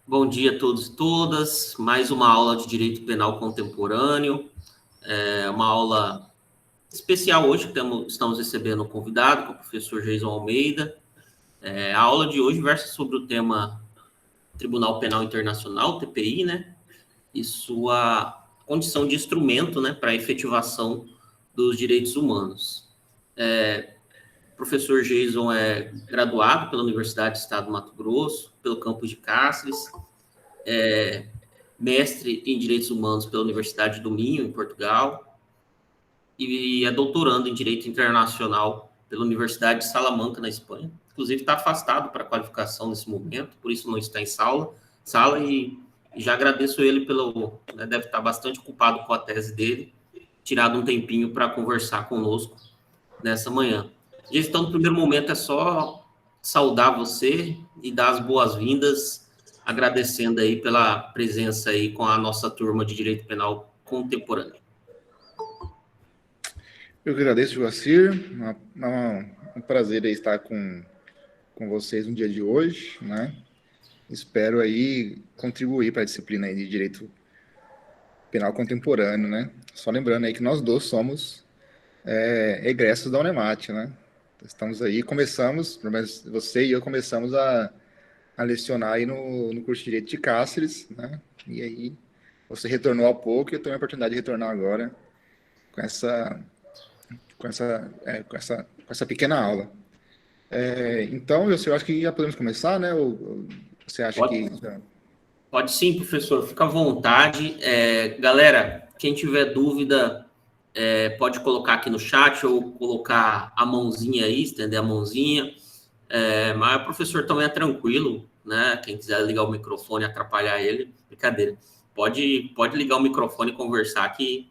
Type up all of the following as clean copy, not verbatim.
Bom dia a todos e todas. Mais uma aula de Direito Penal Contemporâneo. É uma aula especial hoje, que estamos recebendo um convidado, que é o professor Jason Almeida. A aula de hoje versa sobre o tema Tribunal Penal Internacional, TPI, né? E sua condição de instrumento, né, para a efetivação dos direitos humanos. O professor Jason é graduado pela Universidade do Estado do Mato Grosso, pelo campus de Cáceres, mestre em Direitos Humanos pela Universidade do Minho, em Portugal, e é doutorando em Direito Internacional pela Universidade de Salamanca, na Espanha. Inclusive, está afastado para qualificação nesse momento, por isso não está em sala e já agradeço ele pelo... Né, deve estar bastante ocupado com a tese dele, tirado um tempinho para conversar conosco nessa manhã. Então, no primeiro momento, é só saudar você e dar as boas-vindas, agradecendo aí pela presença aí com a nossa turma de Direito Penal Contemporâneo. Eu que agradeço, Joacir. Um prazer estar com vocês no dia de hoje, né? Espero aí contribuir para a disciplina aí de Direito Penal Contemporâneo, né? Só lembrando aí que nós dois somos egressos da Unemate, né? Estamos aí, começamos, pelo menos você e eu começamos a lecionar aí no curso de Direito de Cáceres, né? E aí você retornou há pouco e eu tenho a oportunidade de retornar agora com essa pequena aula. Então, eu acho que já podemos começar, né? Ou você acha que... Pode sim, professor, fica à vontade. Galera, quem tiver dúvida, pode colocar aqui no chat ou colocar a mãozinha aí, estender a mãozinha. Mas o professor também é tranquilo, né? Quem quiser ligar o microfone, atrapalhar ele, brincadeira. Pode ligar o microfone e conversar, que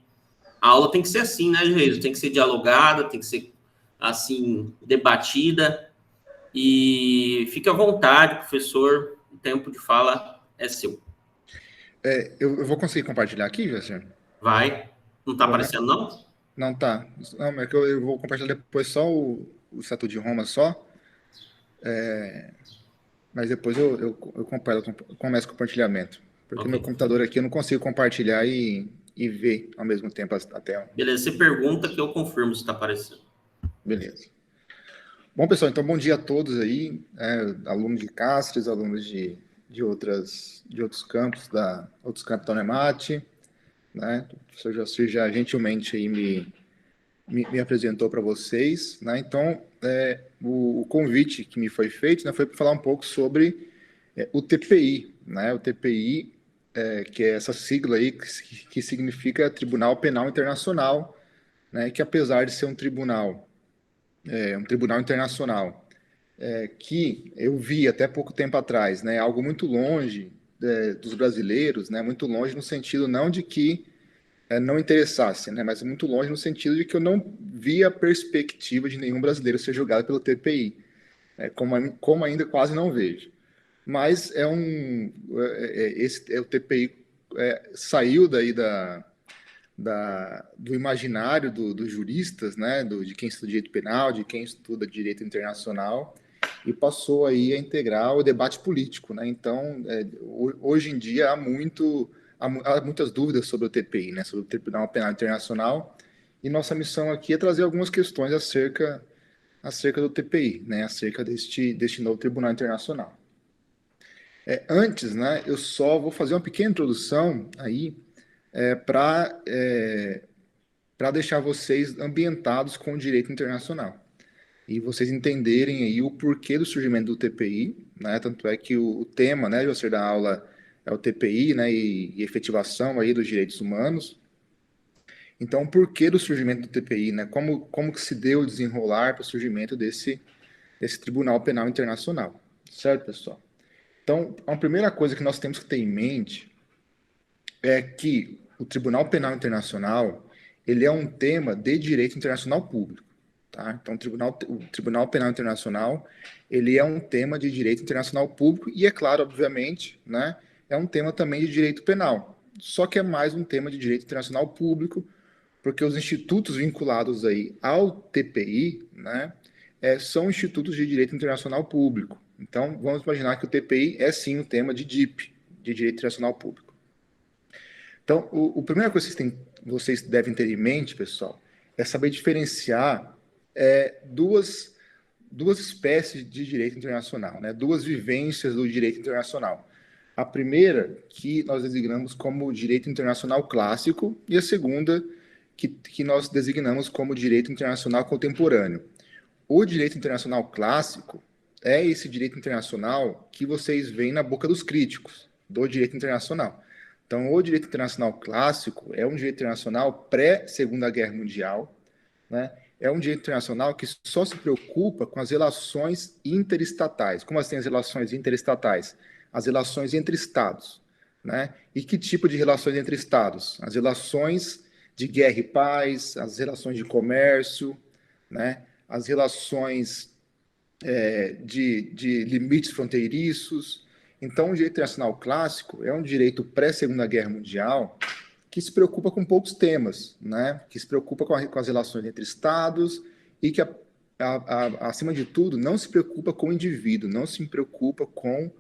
a aula tem que ser assim, né, Jesus? Tem que ser dialogada, tem que ser, assim, debatida. E fique à vontade, professor, o tempo de fala é seu. Eu vou conseguir compartilhar aqui, José? Vai. Não está aparecendo, não? Não, tá. Não, é que eu vou compartilhar depois só o Estatuto de Roma só. Mas depois eu começo o compartilhamento. Porque no meu computador aqui eu não consigo compartilhar e ver ao mesmo tempo a tela. Beleza, você pergunta que eu confirmo se está aparecendo. Beleza. Bom, pessoal, então bom dia a todos aí, alunos de Cáceres, alunos de outros campos da Unemate, né? O professor Jacir já gentilmente aí me apresentou para vocês, né? Então, o convite que me foi feito, né, foi para falar um pouco sobre o TPI, né? O TPI, que é essa sigla aí que significa Tribunal Penal Internacional, né? Que apesar de ser um tribunal internacional, que eu vi até pouco tempo atrás, né? Algo muito longe dos brasileiros, né? Muito longe no sentido não de que não interessasse, né? Mas muito longe no sentido de que eu não via perspectiva de nenhum brasileiro ser julgado pelo TPI, como ainda quase não vejo. Mas o TPI saiu daí do imaginário dos juristas, né? De quem estuda direito penal, de quem estuda direito internacional, e passou aí a integrar o debate político, né? Então, hoje em dia há muitas dúvidas sobre o TPI, né? Sobre o Tribunal Penal Internacional, e nossa missão aqui é trazer algumas questões acerca do TPI, né? Acerca deste novo Tribunal Internacional. Antes, né? Eu só vou fazer uma pequena introdução aí para deixar vocês ambientados com o direito internacional e vocês entenderem aí o porquê do surgimento do TPI, né? Tanto é que o tema, né, José, da aula é o TPI, né, e efetivação aí dos direitos humanos. Então, o porquê do surgimento do TPI, né? Como que se deu o desenrolar para o surgimento desse Tribunal Penal Internacional, certo, pessoal? Então, a primeira coisa que nós temos que ter em mente é que o Tribunal Penal Internacional ele é um tema de direito internacional público. Tá? Então, o Tribunal Penal Internacional ele é um tema de direito internacional público e, é claro, obviamente, né, é um tema também de direito penal. Só que é mais um tema de direito internacional público, porque os institutos vinculados aí ao TPI, né, são institutos de direito internacional público. Então, vamos imaginar que o TPI é sim um tema de DIP, de direito internacional público. Então, a primeira coisa que vocês devem ter em mente, pessoal, é saber diferenciar duas espécies de direito internacional, né? Duas vivências do direito internacional. A primeira, que nós designamos como direito internacional clássico, e a segunda, que nós designamos como direito internacional contemporâneo. O direito internacional clássico é esse direito internacional que vocês veem na boca dos críticos do direito internacional. Então, o direito internacional clássico é um direito internacional pré-Segunda Guerra Mundial, né? É um direito internacional que só se preocupa com as relações interestatais. Como assim as relações interestatais? As relações entre Estados, né? E que tipo de relações entre Estados? As relações de guerra e paz, as relações de comércio, né? As relações de limites fronteiriços. Então, o direito internacional clássico é um direito pré-Segunda Guerra Mundial que se preocupa com poucos temas, né? Que se preocupa com as relações entre Estados e que, acima de tudo, não se preocupa com o indivíduo, não se preocupa com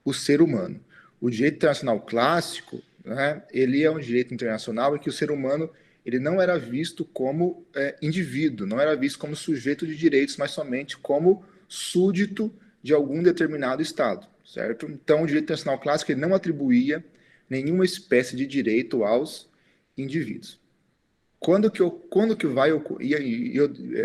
o ser humano. O direito internacional clássico, né, ele é um direito internacional em que o ser humano ele não era visto como indivíduo, não era visto como sujeito de direitos, mas somente como súdito de algum determinado Estado, certo? Então, o direito internacional clássico ele não atribuía nenhuma espécie de direito aos indivíduos. Quando que vai ocorrer?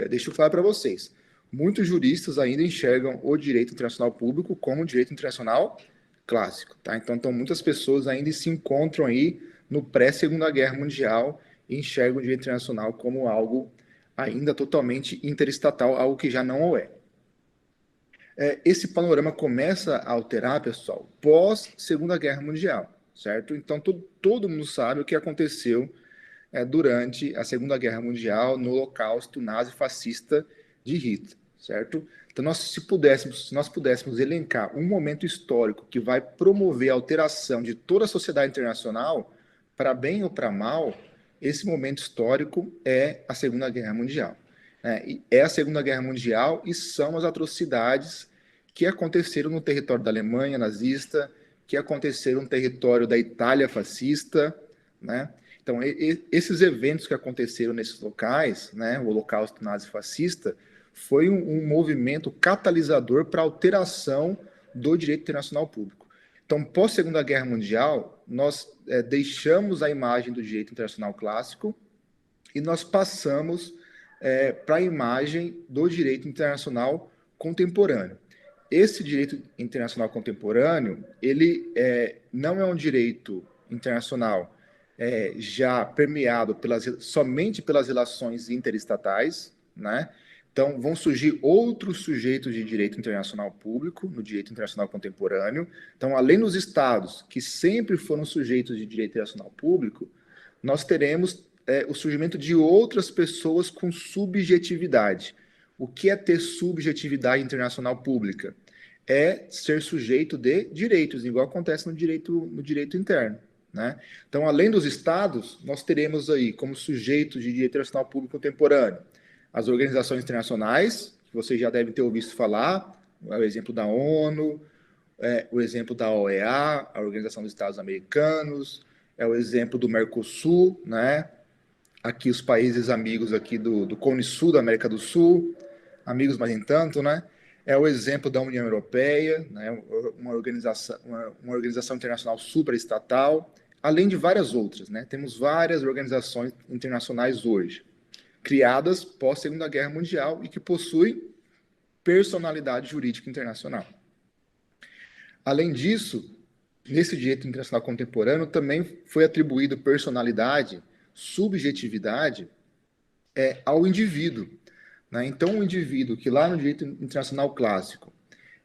Deixa eu falar para vocês. Muitos juristas ainda enxergam o direito internacional público como direito internacional clássico, tá? Então muitas pessoas ainda se encontram aí no pré-Segunda Guerra Mundial e enxergam o direito internacional como algo ainda totalmente interestatal, algo que já não o é. Esse panorama começa a alterar, pessoal, pós-Segunda Guerra Mundial, certo? Então, todo mundo sabe o que aconteceu durante a Segunda Guerra Mundial no Holocausto nazi-fascista de Hitler, certo? Então, se nós pudéssemos elencar um momento histórico que vai promover a alteração de toda a sociedade internacional, para bem ou para mal, esse momento histórico é a Segunda Guerra Mundial. É a Segunda Guerra Mundial e são as atrocidades que aconteceram no território da Alemanha nazista, que aconteceram no território da Itália fascista, né? Então, esses eventos que aconteceram nesses locais, né, o Holocausto nazi-fascista, foi um movimento catalisador para a alteração do direito internacional público. Então, pós-Segunda Guerra Mundial, nós deixamos a imagem do direito internacional clássico e nós passamos para a imagem do direito internacional contemporâneo. Esse direito internacional contemporâneo, ele não é um direito internacional já permeado somente pelas relações interestatais, né? Então, vão surgir outros sujeitos de direito internacional público no direito internacional contemporâneo. Então, além dos estados, que sempre foram sujeitos de direito internacional público, nós teremos o surgimento de outras pessoas com subjetividade. O que é ter subjetividade internacional pública? É ser sujeito de direitos, igual acontece no direito interno, né? Então, além dos estados, nós teremos aí como sujeitos de direito internacional público contemporâneo as organizações internacionais, que vocês já devem ter ouvido falar, o exemplo da ONU, o exemplo da OEA, a Organização dos Estados Americanos, o exemplo do Mercosul, né? Aqui os países amigos aqui do Cone Sul da América do Sul, amigos mas nem tanto, né? É o exemplo da União Europeia, né? uma organização internacional supraestatal, além de várias outras, né? Temos várias organizações internacionais hoje, criadas pós-Segunda Guerra Mundial e que possuem personalidade jurídica internacional. Além disso, nesse direito internacional contemporâneo também foi atribuído personalidade, subjetividade ao indivíduo, né? Então, o indivíduo que lá no direito internacional clássico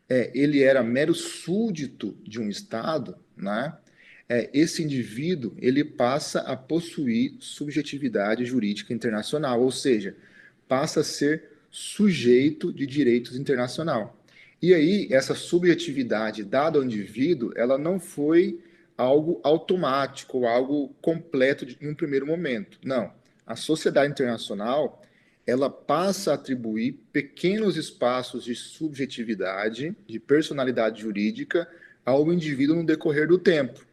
ele era mero súdito de um Estado, né? Esse indivíduo ele passa a possuir subjetividade jurídica internacional, ou seja, passa a ser sujeito de direitos internacional. E aí, essa subjetividade dada ao indivíduo, ela não foi algo automático, algo completo em um primeiro momento. Não. A sociedade internacional, ela passa a atribuir pequenos espaços de subjetividade, de personalidade jurídica ao indivíduo no decorrer do tempo.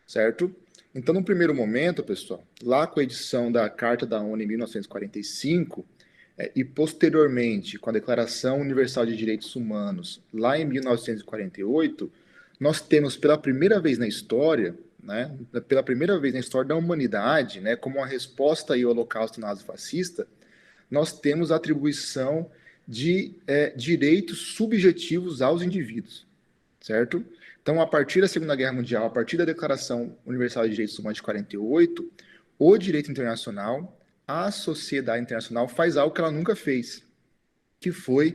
certo? Então, no primeiro momento, pessoal, lá com a edição da Carta da ONU em 1945, e posteriormente com a Declaração Universal de Direitos Humanos, lá em 1948, nós temos pela primeira vez na história, né, pela primeira vez na história da humanidade, né, como uma resposta aí ao Holocausto nazifascista, nós temos a atribuição de direitos subjetivos aos indivíduos, certo? Então, a partir da Segunda Guerra Mundial, a partir da Declaração Universal de Direitos Humanos de 48, o direito internacional, a sociedade internacional faz algo que ela nunca fez, que foi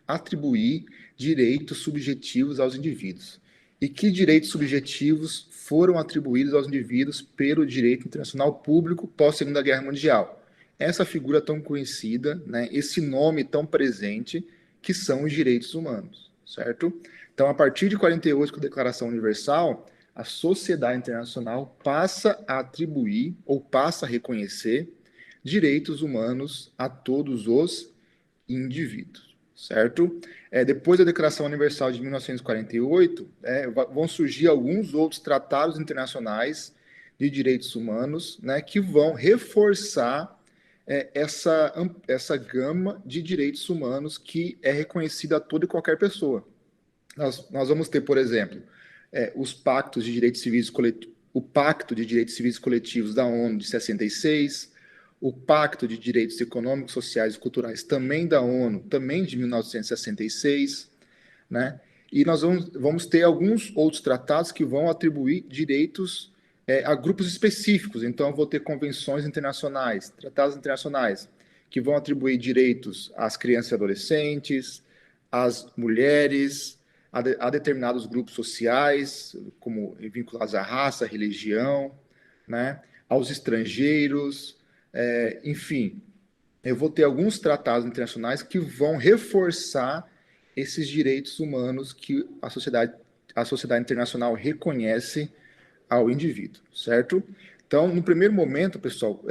atribuir direitos subjetivos aos indivíduos. E que direitos subjetivos foram atribuídos aos indivíduos pelo direito internacional público pós-Segunda Guerra Mundial? Essa figura tão conhecida, né, esse nome tão presente, que são os direitos humanos, certo? Então, a partir de 48, com a Declaração Universal, a sociedade internacional passa a atribuir ou passa a reconhecer direitos humanos a todos os indivíduos, certo? Depois da Declaração Universal de 1948, vão surgir alguns outros tratados internacionais de direitos humanos, né, que vão reforçar essa gama de direitos humanos que é reconhecida a toda e qualquer pessoa. Nós vamos ter, por exemplo, os pactos de direitos civis coletivos, o Pacto de Direitos Civis Coletivos da ONU de 66, o Pacto de Direitos Econômicos, Sociais e Culturais também da ONU, também de 1966, né? E nós vamos ter alguns outros tratados que vão atribuir direitos a grupos específicos. Então, eu vou ter convenções internacionais, tratados internacionais, que vão atribuir direitos às crianças e adolescentes, às mulheres, a determinados grupos sociais, como vinculados à raça, à religião, né? Aos estrangeiros, enfim. Eu vou ter alguns tratados internacionais que vão reforçar esses direitos humanos que a sociedade internacional reconhece ao indivíduo, certo? Então, no primeiro momento, pessoal,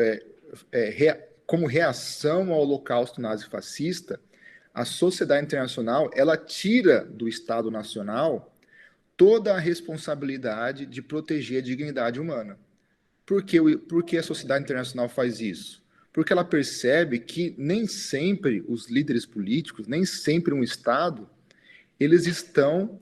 como reação ao Holocausto nazifascista, a sociedade internacional ela tira do Estado Nacional toda a responsabilidade de proteger a dignidade humana. Por que a sociedade internacional faz isso? Porque ela percebe que nem sempre os líderes políticos, nem sempre um Estado, eles estão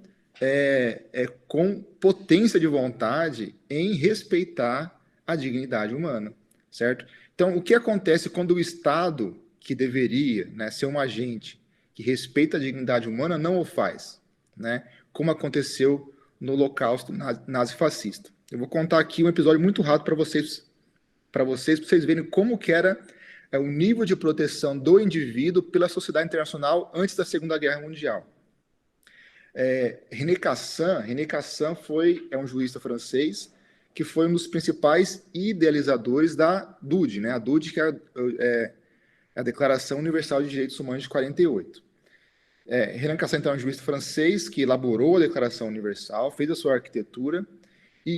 com potência de vontade em respeitar a dignidade humana, certo? Então, o que acontece quando o Estado, que deveria, né, ser um agente que respeita a dignidade humana, não o faz, né? Como aconteceu no Holocausto nazifascista. Eu vou contar aqui um episódio muito rápido para vocês verem como que era o nível de proteção do indivíduo pela sociedade internacional antes da Segunda Guerra Mundial. René Cassin é um jurista francês que foi um dos principais idealizadores da DUD, né? A DUD, que é a Declaração Universal de Direitos Humanos de 48. Renan Cassin, então, é um jurista francês que elaborou a Declaração Universal, fez a sua arquitetura,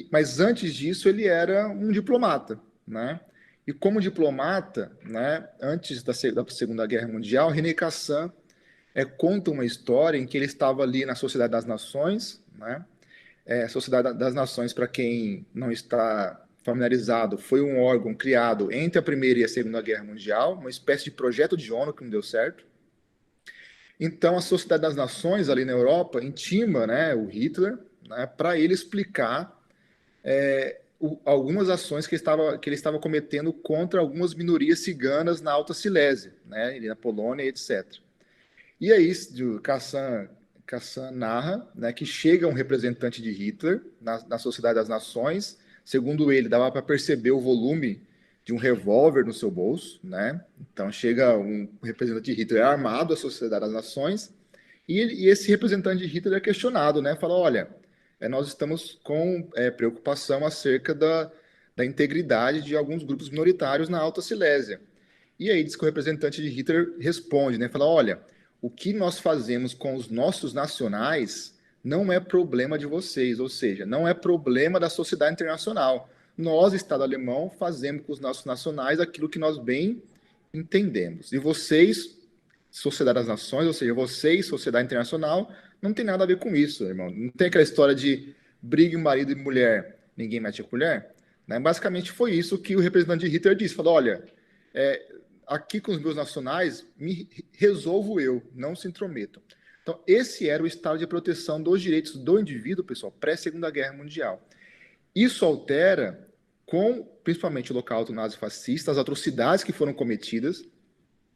mas antes disso ele era um diplomata, né? E como diplomata, né, antes da Segunda Guerra Mundial, René Cassin conta uma história em que ele estava ali na Sociedade das Nações, né? A Sociedade das Nações, para quem não está familiarizado, foi um órgão criado entre a Primeira e a Segunda Guerra Mundial, uma espécie de projeto de ONU que não deu certo. Então, a Sociedade das Nações, ali na Europa, intima, né, o Hitler, né, para ele explicar algumas ações que ele estava cometendo contra algumas minorias ciganas na Alta Silésia, né, na Polônia, etc. E aí, Cassin narra, né, que chega um representante de Hitler na Sociedade das Nações. Segundo ele, dava para perceber o volume de um revólver no seu bolso, né? Então chega um representante de Hitler armado à Sociedade das Nações e esse representante de Hitler é questionado, né? Fala, olha, nós estamos com preocupação acerca da integridade de alguns grupos minoritários na Alta Silésia. E aí diz que o representante de Hitler responde, né? Fala, olha, o que nós fazemos com os nossos nacionais não é problema de vocês, ou seja, não é problema da sociedade internacional. Nós, Estado alemão, fazemos com os nossos nacionais aquilo que nós bem entendemos. E vocês, Sociedade das Nações, ou seja, vocês, sociedade internacional, não tem nada a ver com isso, irmão. Não tem aquela história de briga marido e mulher ninguém mete a colher. Né? Basicamente foi isso que o representante de Hitler disse. Falou, olha, aqui com os meus nacionais, me resolvo eu, não se intrometam. Então, esse era o estado de proteção dos direitos do indivíduo, pessoal, pré-Segunda Guerra Mundial. Isso altera com, principalmente, o Holocausto nazi-fascista, as atrocidades que foram cometidas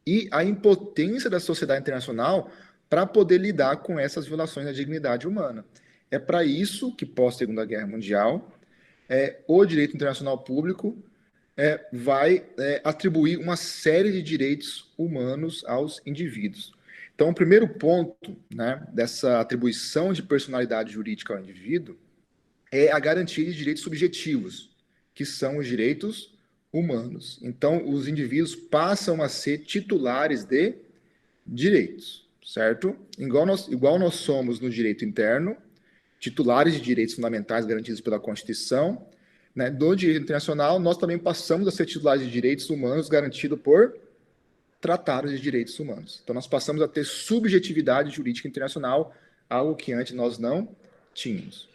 e a impotência da sociedade internacional para poder lidar com essas violações da dignidade humana. É para isso que, pós-Segunda Guerra Mundial, o direito internacional público vai atribuir uma série de direitos humanos aos indivíduos. Então, o primeiro ponto, né, dessa atribuição de personalidade jurídica ao indivíduo é a garantia de direitos subjetivos, que são os direitos humanos. Então, os indivíduos passam a ser titulares de direitos, certo? Igual nós somos no direito interno, titulares de direitos fundamentais garantidos pela Constituição, né, do direito internacional, nós também passamos a ser titulares de direitos humanos garantidos por tratados de direitos humanos. Então, nós passamos a ter subjetividade jurídica internacional, algo que antes nós não tínhamos.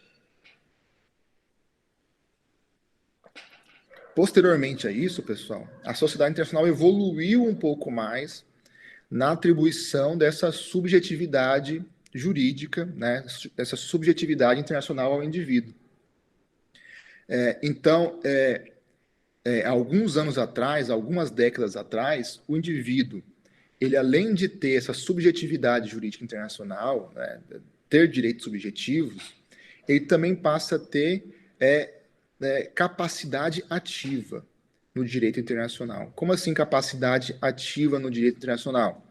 Posteriormente a isso, pessoal, a sociedade internacional evoluiu um pouco mais na atribuição dessa subjetividade jurídica, né, essa subjetividade internacional ao indivíduo. Então, alguns anos atrás, algumas décadas atrás, o indivíduo, ele além de ter essa subjetividade jurídica internacional, né, ter direitos subjetivos, ele também passa a ter capacidade ativa no direito internacional. Como assim capacidade ativa no direito internacional?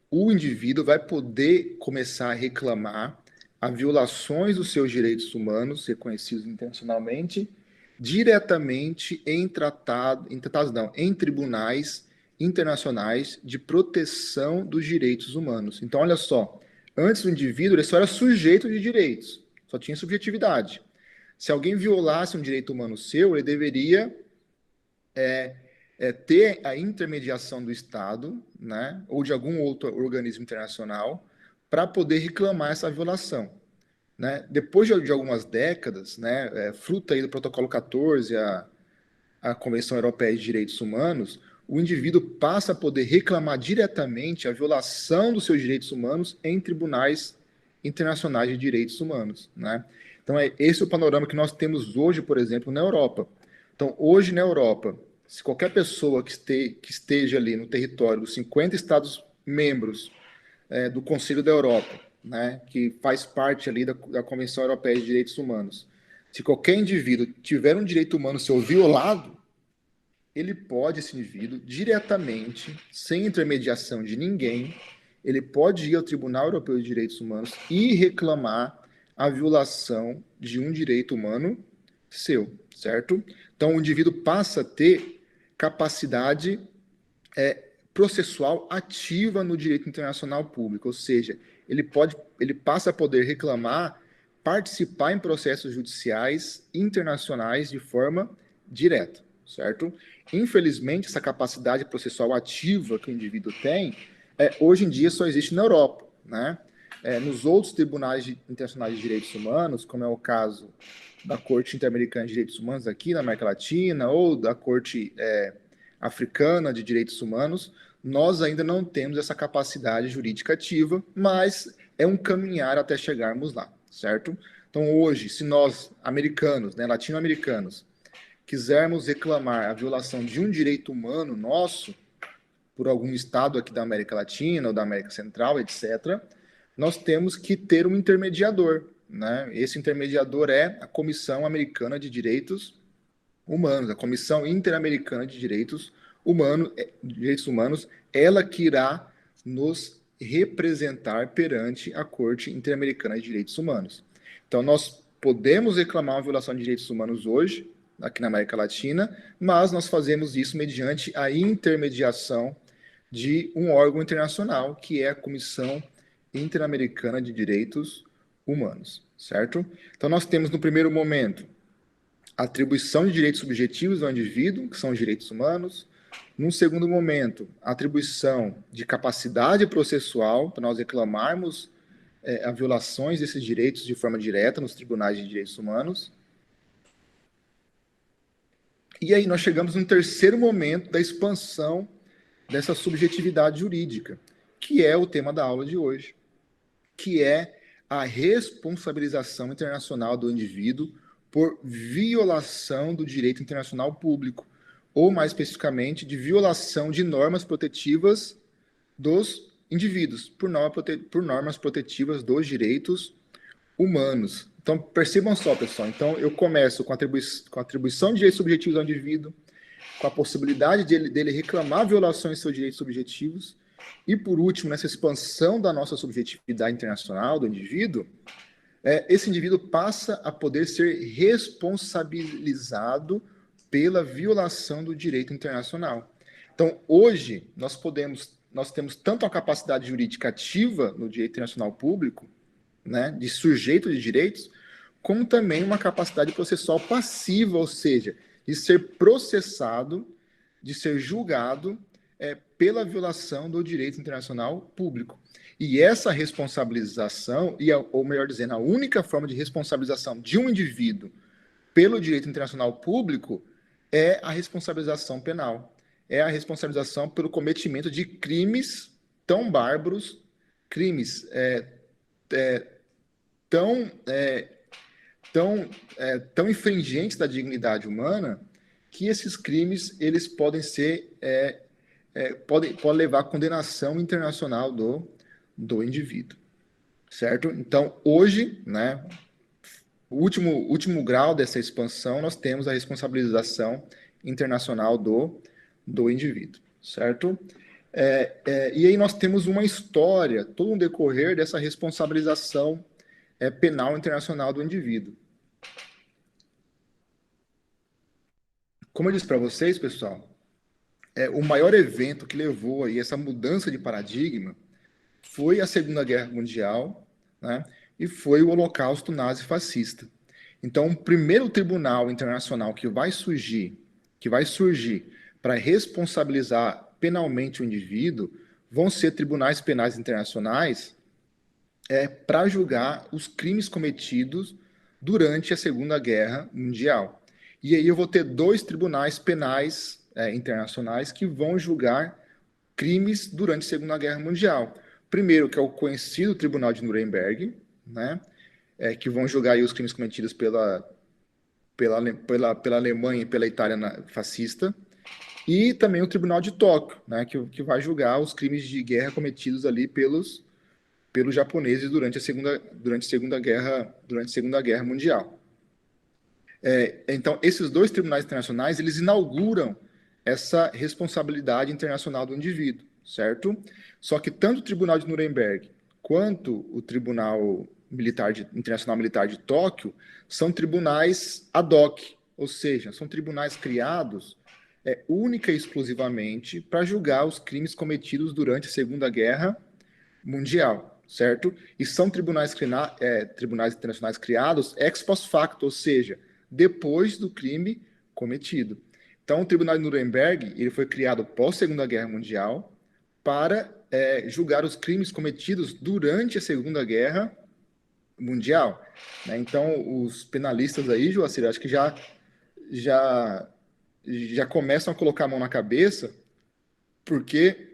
O indivíduo vai poder começar a reclamar a violações dos seus direitos humanos reconhecidos internacionalmente diretamente em tribunais internacionais de proteção dos direitos humanos. Então, olha só, antes o indivíduo ele só era sujeito de direitos, só tinha subjetividade. Se alguém violasse um direito humano seu, ele deveria ter a intermediação do Estado, né, ou de algum outro organismo internacional, para poder reclamar essa violação. Né? Depois de algumas décadas, né, fruto aí do Protocolo 14, a Convenção Europeia de Direitos Humanos, o indivíduo passa a poder reclamar diretamente a violação dos seus direitos humanos em tribunais internacionais de direitos humanos. Né? Então, esse é o panorama que nós temos hoje, por exemplo, na Europa. Então, hoje na Europa, se qualquer pessoa que esteja ali no território dos 50 Estados-membros do Conselho da Europa, né, que faz parte ali da Convenção Europeia de Direitos Humanos, se qualquer indivíduo tiver um direito humano seu violado, esse indivíduo, diretamente, sem intermediação de ninguém, ele pode ir ao Tribunal Europeu de Direitos Humanos e reclamar a violação de um direito humano seu, certo? Então, o indivíduo passa a ter capacidade processual ativa no direito internacional público, ou seja, ele passa a poder reclamar, participar em processos judiciais internacionais de forma direta, certo? Infelizmente, essa capacidade processual ativa que o indivíduo tem, hoje em dia só existe na Europa, né? Nos outros tribunais internacionais de direitos humanos, como é o caso da Corte Interamericana de Direitos Humanos aqui na América Latina, ou da Corte Africana de Direitos Humanos, nós ainda não temos essa capacidade jurídica ativa, mas é um caminhar até chegarmos lá, certo? Então, hoje, se nós, americanos, né, latino-americanos, quisermos reclamar a violação de um direito humano nosso, por algum estado aqui da América Latina ou da América Central, etc., nós temos que ter um intermediador, né? Esse intermediador é a Comissão Americana de Direitos Humanos, a Comissão Interamericana de Direitos Humanos, ela que irá nos representar perante a Corte Interamericana de Direitos Humanos. Então, nós podemos reclamar uma violação de direitos humanos hoje, aqui na América Latina, mas nós fazemos isso mediante a intermediação de um órgão internacional, que é a Comissão Interamericana de Direitos Humanos, certo? Então, nós temos, no primeiro momento, a atribuição de direitos subjetivos ao indivíduo, que são os direitos humanos. Num segundo momento, a atribuição de capacidade processual, para nós reclamarmos a violações desses direitos de forma direta nos tribunais de direitos humanos. E aí nós chegamos no terceiro momento da expansão dessa subjetividade jurídica, que é o tema da aula de hoje, que é a responsabilização internacional do indivíduo por violação do direito internacional público, ou mais especificamente, de violação de normas protetivas dos indivíduos, por normas protetivas dos direitos humanos. Então, percebam só, pessoal. Então, eu começo com a atribuição de direitos subjetivos ao indivíduo, com a possibilidade dele reclamar violações de seus direitos subjetivos, e, por último, nessa expansão da nossa subjetividade internacional do indivíduo, esse indivíduo passa a poder ser responsabilizado pela violação do direito internacional. Então, hoje, nós temos tanto a capacidade jurídica ativa no direito internacional público, né, de sujeito de direitos, como também uma capacidade processual passiva, ou seja, de ser processado, de ser julgado pela violação do direito internacional público. E essa responsabilização, ou melhor dizendo, a única forma de responsabilização de um indivíduo pelo direito internacional público é a responsabilização penal. É a responsabilização pelo cometimento de crimes tão bárbaros, crimes tão infringentes da dignidade humana, que esses crimes eles podem levar à condenação internacional do indivíduo, certo? Então, hoje, né, o último grau dessa expansão, nós temos a responsabilização internacional do indivíduo, certo? E aí nós temos uma história, todo um decorrer dessa responsabilização penal internacional do indivíduo. Como eu disse para vocês, pessoal, o maior evento que levou aí essa mudança de paradigma foi a Segunda Guerra Mundial, né, e foi o Holocausto nazi-fascista. Então, o primeiro tribunal internacional que vai surgir para responsabilizar penalmente o indivíduo vão ser tribunais penais internacionais para julgar os crimes cometidos durante a Segunda Guerra Mundial. E aí eu vou ter dois tribunais penais internacionais que vão julgar crimes durante a Segunda Guerra Mundial. Primeiro, que é o conhecido Tribunal de Nuremberg, né, que vão julgar aí os crimes cometidos pela Alemanha e pela Itália fascista, e também o Tribunal de Tóquio, né, que vai julgar os crimes de guerra cometidos ali pelos japoneses durante a Segunda Guerra Mundial. Então, esses dois tribunais internacionais, eles inauguram essa responsabilidade internacional do indivíduo, certo? Só que tanto o Tribunal de Nuremberg quanto o Tribunal Internacional Militar de Tóquio são tribunais ad hoc, ou seja, são tribunais criados única e exclusivamente para julgar os crimes cometidos durante a Segunda Guerra Mundial, certo? E são tribunais internacionais criados ex post facto, ou seja, depois do crime cometido. Então, o Tribunal de Nuremberg ele foi criado pós-Segunda Guerra Mundial para julgar os crimes cometidos durante a Segunda Guerra Mundial. Né? Então, os penalistas aí, Joacir, acho que já começam a colocar a mão na cabeça, porque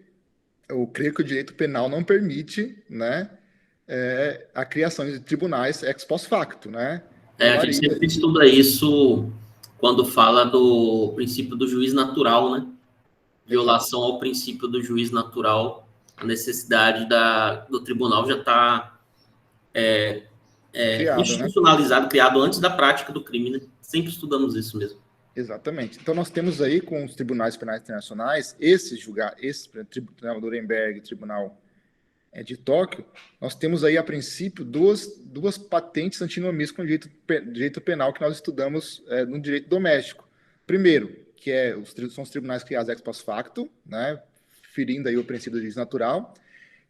eu creio que o direito penal não permite, né, a criação de tribunais ex post facto, né? A gente sempre estuda isso quando fala do princípio do juiz natural, né? Violação ao princípio do juiz natural, a necessidade do tribunal já está institucionalizado, né? Criado antes da prática do crime, né? Sempre estudamos isso mesmo. Exatamente. Então, nós temos aí com os tribunais penais internacionais, esse Tribunal de Nuremberg, Tribunal de Tóquio, nós temos aí, a princípio, duas patentes antinomias com o direito penal que nós estudamos no direito doméstico. Primeiro, que são os tribunais criados ex post facto, né, ferindo aí o princípio do juiz natural.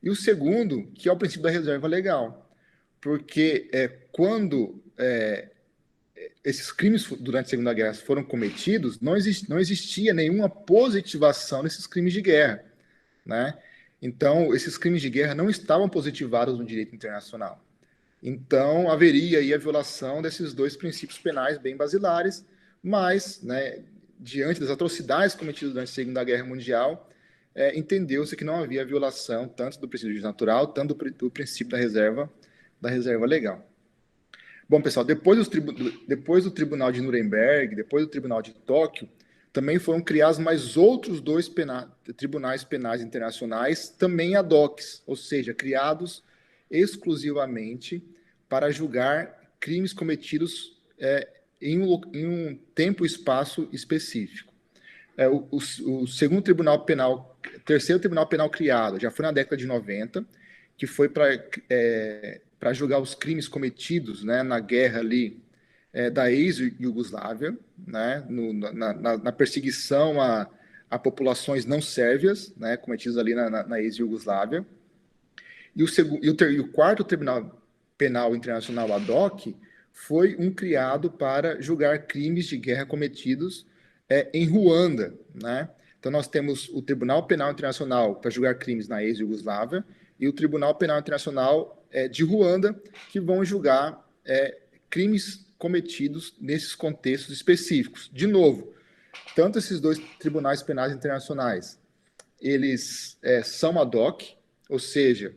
E o segundo, que é o princípio da reserva legal. Porque quando esses crimes durante a Segunda Guerra foram cometidos, não existia nenhuma positivação desses crimes de guerra, né? Então, esses crimes de guerra não estavam positivados no direito internacional. Então, haveria aí a violação desses dois princípios penais bem basilares, mas, né, diante das atrocidades cometidas durante a Segunda Guerra Mundial, entendeu-se que não havia violação tanto do princípio natural, tanto do princípio da reserva legal. Bom, pessoal, depois do Tribunal de Nuremberg, depois do Tribunal de Tóquio, também foram criados mais outros dois tribunais penais internacionais, também ad hoc, ou seja, criados exclusivamente para julgar crimes cometidos em um tempo e espaço específico. O segundo tribunal penal, terceiro tribunal penal criado, já foi na década de 90, que foi para julgar os crimes cometidos, né, na guerra ali da ex-Iugoslávia, né, na perseguição a populações não sérvias, né, cometidas ali na ex-Iugoslávia. E o quarto Tribunal Penal Internacional ad hoc foi criado para julgar crimes de guerra cometidos em Ruanda, né? Então, nós temos o Tribunal Penal Internacional para julgar crimes na ex-Iugoslávia e o Tribunal Penal Internacional de Ruanda, que vão julgar crimes cometidos nesses contextos específicos. De novo, tanto esses dois tribunais penais internacionais, eles são ad hoc, ou seja,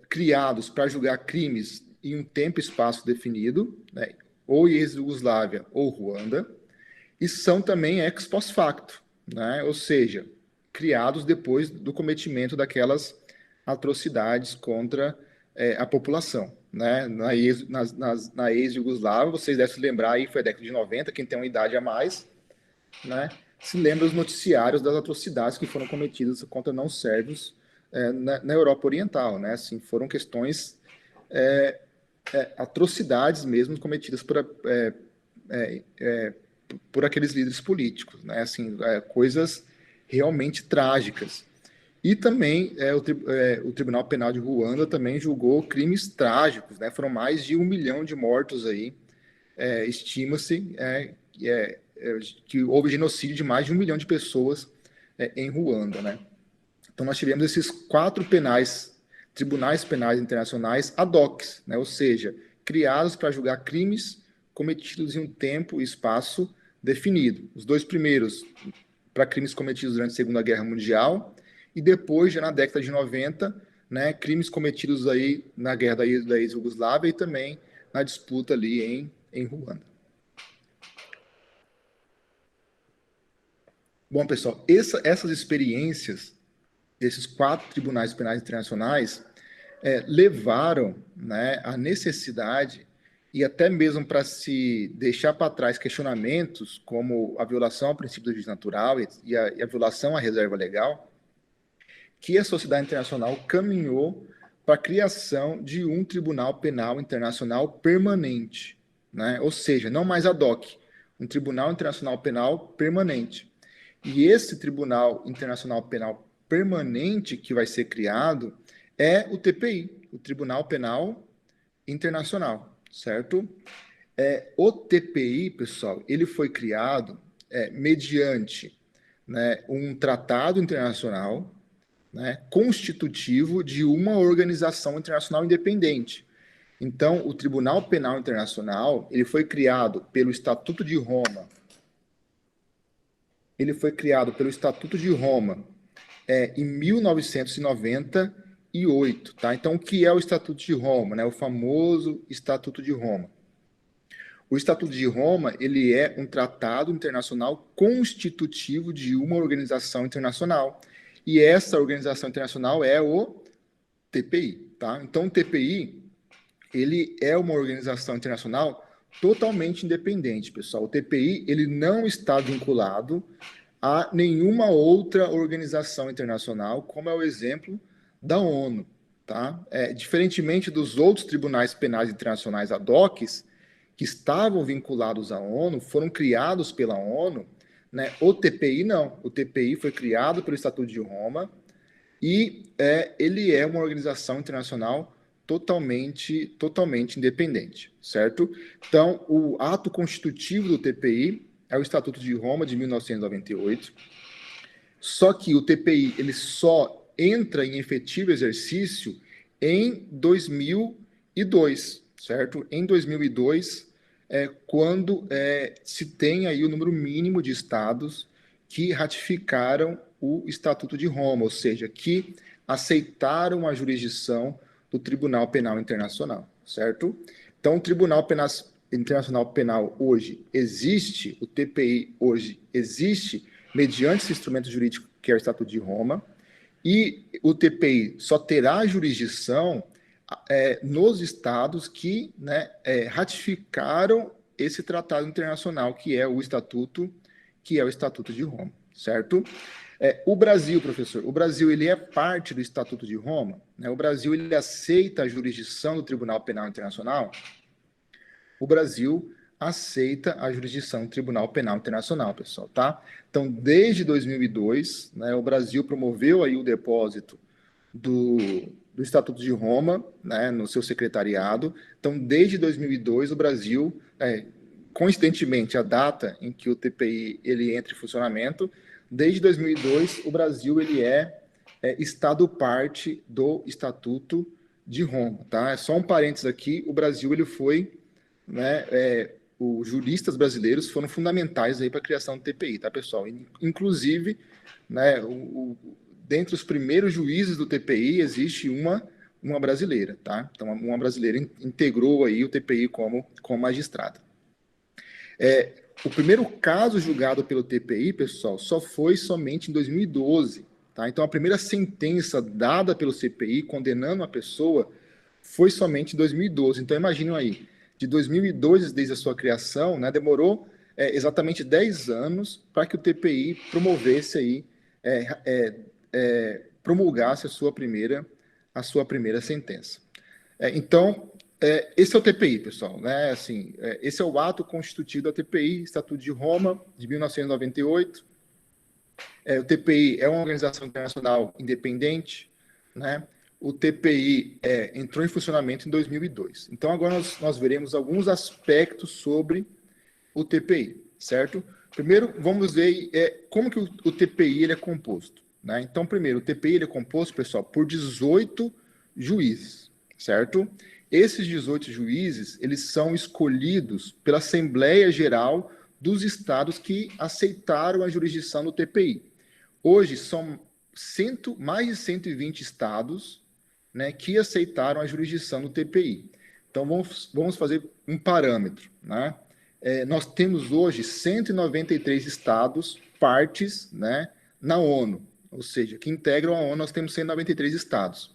criados para julgar crimes em um tempo e espaço definido, né, ou ex-Iugoslávia ou Ruanda, e são também ex post facto, né, ou seja, criados depois do cometimento daquelas atrocidades contra a população. Né? Na ex-Iugoslávia, vocês devem se lembrar, aí foi a década de 90, quem tem uma idade a mais, né, se lembra dos noticiários das atrocidades que foram cometidas contra não sérvios na Europa Oriental. Né? Assim, foram questões, atrocidades mesmo cometidas por aqueles líderes políticos. Né? Assim, coisas realmente trágicas. E também o Tribunal Penal de Ruanda também julgou crimes trágicos, né? Foram mais de 1 milhão de mortos aí. Estima-se que houve genocídio de mais de 1 milhão de pessoas em Ruanda, né? Então nós tivemos esses 4 tribunais penais internacionais ad hoc, né? Ou seja, criados para julgar crimes cometidos em um tempo e espaço definido. Os 2 primeiros para crimes cometidos durante a Segunda Guerra Mundial, e depois, já na década de 90, né, crimes cometidos aí na guerra da ex-Iugoslávia e também na disputa ali em Ruanda. Bom, pessoal, essas experiências desses 4 tribunais penais internacionais levaram, né, à necessidade e até mesmo para se deixar para trás questionamentos como a violação ao princípio do juízo natural e a violação à reserva legal, que a sociedade internacional caminhou para a criação de um Tribunal Penal Internacional permanente, né? Ou seja, não mais ad hoc, um Tribunal Internacional Penal permanente. E esse Tribunal Internacional Penal permanente que vai ser criado é o TPI, o Tribunal Penal Internacional, certo? O TPI, pessoal, ele foi criado mediante, né, um tratado internacional, né, constitutivo de uma organização internacional independente. Então, o Tribunal Penal Internacional, ele foi criado pelo Estatuto de Roma. Ele foi criado pelo Estatuto de Roma em 1998, tá? Então, o que é o Estatuto de Roma, né? O famoso Estatuto de Roma. O Estatuto de Roma, ele é um tratado internacional constitutivo de uma organização internacional. E essa organização internacional é o TPI, tá? Então, o TPI, ele é uma organização internacional totalmente independente, pessoal. O TPI, ele não está vinculado a nenhuma outra organização internacional, como é o exemplo da ONU, tá? Diferentemente dos outros tribunais penais internacionais ad hoc, que estavam vinculados à ONU, foram criados pela ONU, né? O TPI não. O TPI foi criado pelo Estatuto de Roma e ele é uma organização internacional totalmente independente, certo? Então, o ato constitutivo do TPI é o Estatuto de Roma de 1998. Só que o TPI ele só entra em efetivo exercício em 2002, certo? Em 2002 quando se tem aí o número mínimo de estados que ratificaram o Estatuto de Roma, ou seja, que aceitaram a jurisdição do Tribunal Penal Internacional, certo? Então, o Tribunal Internacional Penal hoje existe, o TPI hoje existe mediante esse instrumento jurídico que é o Estatuto de Roma, e o TPI só terá jurisdição nos estados que, né, ratificaram esse tratado internacional que é o Estatuto de Roma, certo? O Brasil, professor, o Brasil ele é parte do Estatuto de Roma, né? O Brasil ele aceita a jurisdição do Tribunal Penal Internacional. O Brasil aceita a jurisdição do Tribunal Penal Internacional, pessoal, tá? Então, desde 2002, né, o Brasil promoveu aí o depósito do Estatuto de Roma, né, no seu secretariado. Então, desde 2002, o Brasil, coincidentemente, a data em que o TPI ele entra em funcionamento, desde 2002, o Brasil ele Estado parte do Estatuto de Roma, tá? É só um parênteses aqui, o Brasil ele foi, né, os juristas brasileiros foram fundamentais aí para a criação do TPI, tá, pessoal? Inclusive, né, dentre os primeiros juízes do TPI existe uma brasileira, tá? Então, uma brasileira integrou aí o TPI como magistrada. O primeiro caso julgado pelo TPI, pessoal, só foi somente em 2012, tá? Então, a primeira sentença dada pelo CPI condenando a pessoa foi somente em 2012. Então, imaginem aí, de 2002, desde a sua criação, né, demorou exatamente 10 anos para que o TPI promovesse aí, promulgasse a sua primeira sentença. Então, esse é o TPI, pessoal, né? Assim, esse é o ato constitutivo da TPI, Estatuto de Roma, de 1998. O TPI é uma organização internacional independente, né? O TPI entrou em funcionamento em 2002. Então, agora nós veremos alguns aspectos sobre o TPI, certo? Primeiro, vamos ver como que o TPI ele é composto, né? Então, primeiro, o TPI ele é composto, pessoal, por 18 juízes, certo? Esses 18 juízes, eles são escolhidos pela Assembleia Geral dos estados que aceitaram a jurisdição do TPI. Hoje, são mais de 120 estados, né, que aceitaram a jurisdição do TPI. Então, vamos fazer um parâmetro, né? Nós temos hoje 193 estados partes, né, na ONU, ou seja, que integram a ONU, nós temos 193 estados.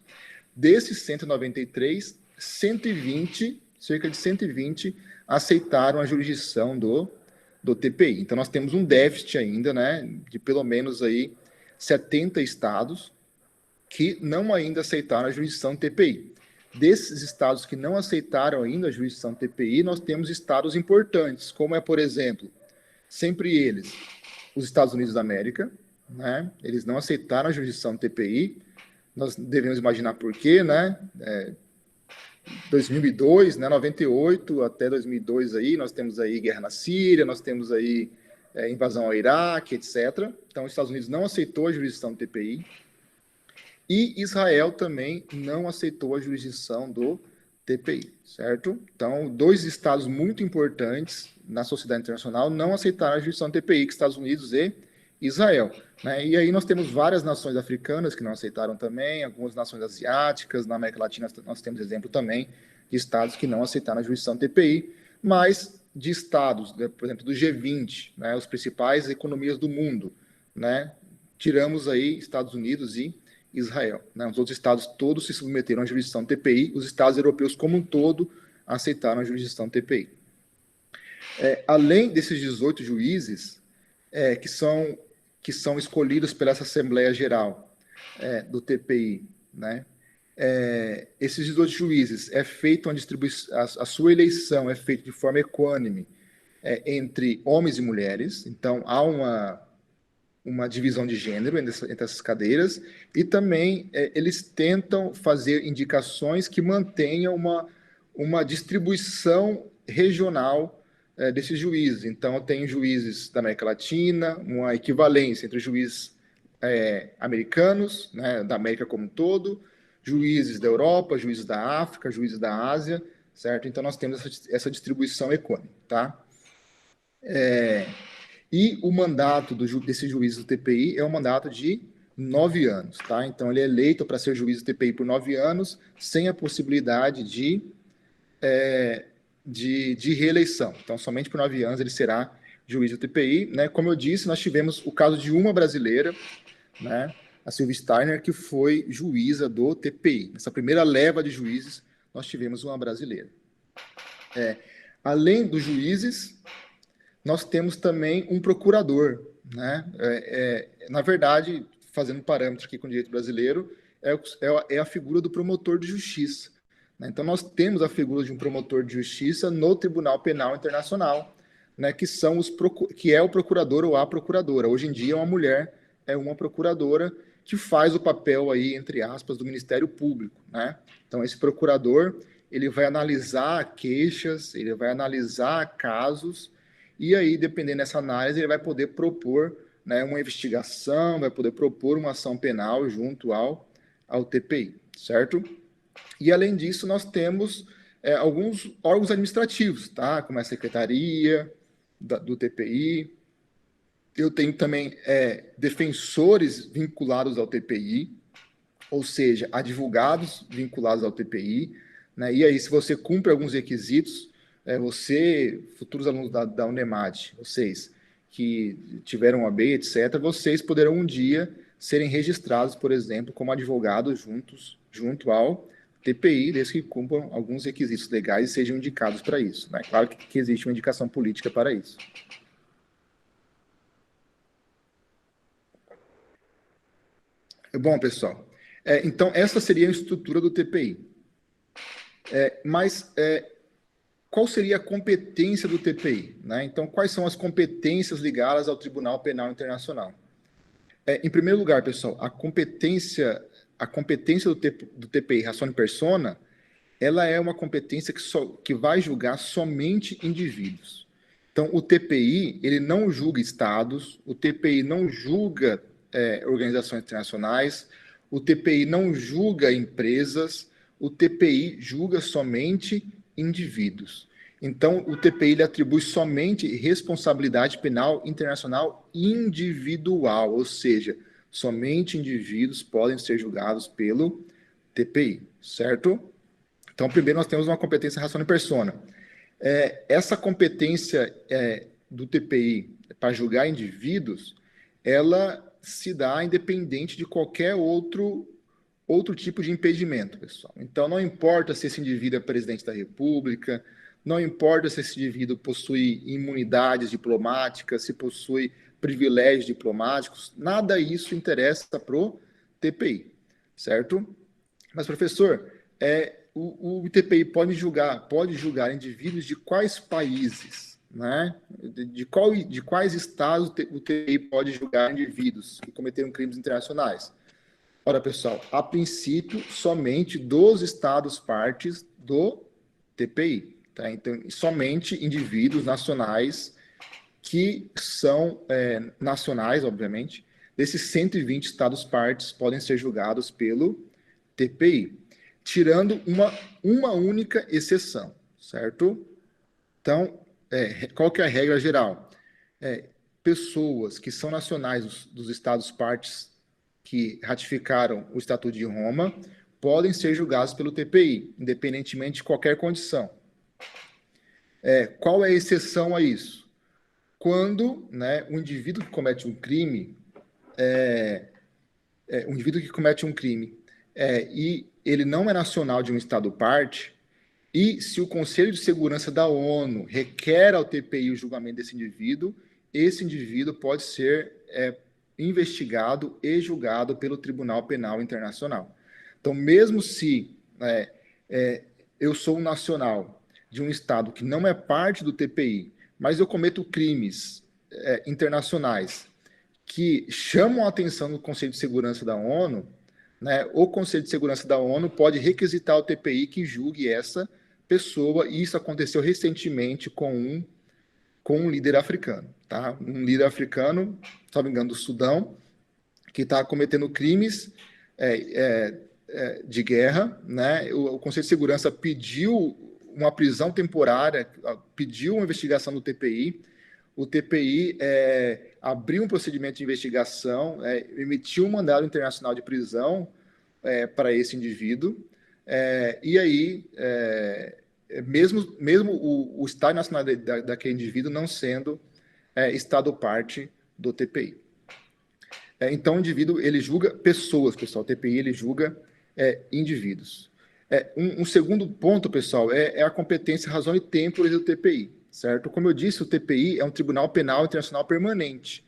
Desses 193, 120, cerca de 120, aceitaram a jurisdição do TPI. Então, nós temos um déficit ainda, né, de pelo menos aí 70 estados que não ainda aceitaram a jurisdição do TPI. Desses estados que não aceitaram ainda a jurisdição do TPI, nós temos estados importantes, como por exemplo, sempre eles, os Estados Unidos da América, né? Eles não aceitaram a jurisdição do TPI, nós devemos imaginar por quê, né? 2002, né, 98 até 2002 aí, nós temos aí guerra na Síria, nós temos aí invasão ao Iraque, etc. Então, os Estados Unidos não aceitou a jurisdição do TPI. E Israel também não aceitou a jurisdição do TPI, certo? Então, dois estados muito importantes na sociedade internacional não aceitaram a jurisdição do TPI, que Estados Unidos e Israel, né? E aí nós temos várias nações africanas que não aceitaram também, algumas nações asiáticas, na América Latina nós temos exemplo também de estados que não aceitaram a jurisdição do TPI, mas de estados, né, por exemplo, do G20, né, os principais economias do mundo, né? Tiramos aí Estados Unidos e Israel, né? Os outros estados todos se submeteram à jurisdição do TPI, os estados europeus como um todo aceitaram a jurisdição do TPI. Além desses 18 juízes que são escolhidos pela essa Assembleia Geral do TPI, né? Esses 18 juízes é feita uma distribuição, a sua eleição é feita de forma equânime entre homens e mulheres, então há uma divisão de gênero entre essas cadeiras, e também eles tentam fazer indicações que mantenham uma distribuição regional desses juízes. Então, tem juízes da América Latina, uma equivalência entre juízes americanos, né, da América como um todo, juízes da Europa, juízes da África, juízes da Ásia, certo? Então, nós temos essa distribuição econômica, tá? E o mandato desse juiz do TPI é um mandato de 9 anos, tá? Então, ele é eleito para ser juiz do TPI por 9 anos, sem a possibilidade de reeleição. Então, somente por 9 anos ele será juiz do TPI, né? Como eu disse, nós tivemos o caso de uma brasileira, né? A Sylvia Steiner, que foi juíza do TPI. Nessa primeira leva de juízes, nós tivemos uma brasileira. Além dos juízes, nós temos também um procurador, né? Na verdade, fazendo parâmetro aqui com o direito brasileiro, é a figura do promotor de justiça, né? Então, nós temos a figura de um promotor de justiça no Tribunal Penal Internacional, né? Que é o procurador ou a procuradora. Hoje em dia, uma mulher é uma procuradora que faz o papel aí, entre aspas, do Ministério Público, né? Então, esse procurador, ele vai analisar queixas, ele vai analisar casos, e aí, dependendo dessa análise, ele vai poder propor, né, uma investigação, vai poder propor uma ação penal junto ao TPI, certo? E, além disso, nós temos alguns órgãos administrativos, tá? Como a Secretaria do TPI. Eu tenho também defensores vinculados ao TPI, ou seja, advogados vinculados ao TPI, né? E aí, se você cumpre alguns requisitos, futuros alunos da Unemad, vocês que tiveram OAB, etc., vocês poderão um dia serem registrados, por exemplo, como advogados junto ao TPI, desde que cumpram alguns requisitos legais e sejam indicados para isso, né? Claro que existe uma indicação política para isso. Bom, pessoal, então essa seria a estrutura do TPI. Mas qual seria a competência do TPI, né? Então, quais são as competências ligadas ao Tribunal Penal Internacional? Em primeiro lugar, pessoal, a competência do TPI, Ração Persona, ela é uma competência que vai julgar somente indivíduos. Então, o TPI, ele não julga estados, o TPI não julga organizações internacionais, o TPI não julga empresas, o TPI julga somente indivíduos. Então, o TPI ele atribui somente responsabilidade penal internacional individual, ou seja, somente indivíduos podem ser julgados pelo TPI, certo? Então, primeiro nós temos uma competência ração in persona. Essa competência do TPI para julgar indivíduos, ela se dá independente de qualquer outro tipo de impedimento, pessoal. Então, não importa se esse indivíduo é presidente da República, não importa se esse indivíduo possui imunidades diplomáticas, se possui privilégios diplomáticos, nada isso interessa para o TPI, certo? Mas, professor, o TPI pode julgar indivíduos de quais países, né? De quais estados o TPI pode julgar indivíduos que cometeram crimes internacionais? Ora, pessoal, a princípio, somente dos estados partes do TPI, tá? Então, somente indivíduos nacionais que são nacionais, obviamente, desses 120 estados partes podem ser julgados pelo TPI, tirando uma única exceção, certo? Então, qual que é a regra geral? Pessoas que são nacionais dos estados partes que ratificaram o Estatuto de Roma podem ser julgados pelo TPI, independentemente de qualquer condição. Qual é a exceção a isso? Quando, né, o indivíduo que comete um crime, e ele não é nacional de um Estado parte, e se o Conselho de Segurança da ONU requer ao TPI o julgamento desse indivíduo, esse indivíduo pode ser investigado e julgado pelo Tribunal Penal Internacional. Então, mesmo se eu sou um nacional de um Estado que não é parte do TPI, mas eu cometo crimes internacionais que chamam a atenção do Conselho de Segurança da ONU, né, o Conselho de Segurança da ONU pode requisitar ao TPI que julgue essa pessoa, e isso aconteceu recentemente com um líder africano, tá? Um líder africano, se não me engano, do Sudão, que está cometendo crimes de guerra, né? O Conselho de Segurança pediu uma prisão temporária, pediu uma investigação do TPI, o TPI abriu um procedimento de investigação, emitiu um mandado internacional de prisão para esse indivíduo, e aí, mesmo o Estado Nacional daquele indivíduo não sendo Estado parte do TPI. Então, o indivíduo, ele julga pessoas, pessoal. O TPI, ele julga indivíduos. Um segundo ponto, pessoal, é a competência, razão e tempo do TPI, certo? Como eu disse, o TPI é um Tribunal Penal Internacional permanente.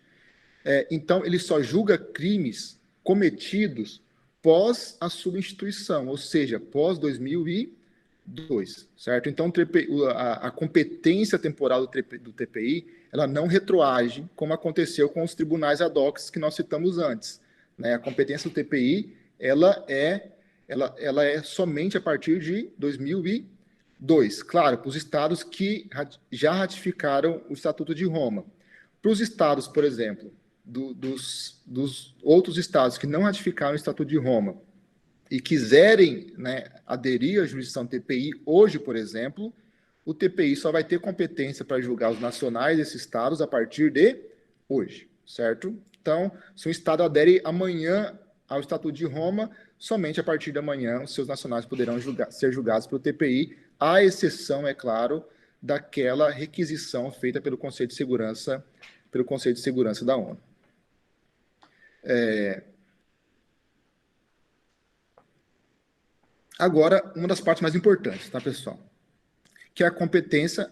Então, ele só julga crimes cometidos pós a sua instituição, ou seja, pós 2002, certo? Então, a competência temporal do TPI, ela não retroage, como aconteceu com os tribunais ad hoc que nós citamos antes, né? A competência do TPI, ela é somente a partir de 2002. Claro, para os estados que já ratificaram o Estatuto de Roma. Para os estados, por exemplo, dos outros estados que não ratificaram o Estatuto de Roma e quiserem, né, aderir à jurisdição TPI, hoje, por exemplo, o TPI só vai ter competência para julgar os nacionais desses estados a partir de hoje, certo? Então, se um estado adere amanhã ao Estatuto de Roma, somente a partir de amanhã os seus nacionais poderão ser julgados pelo TPI, à exceção, é claro, daquela requisição feita pelo Conselho de Segurança da ONU. Agora, uma das partes mais importantes, tá, pessoal? Que é a competência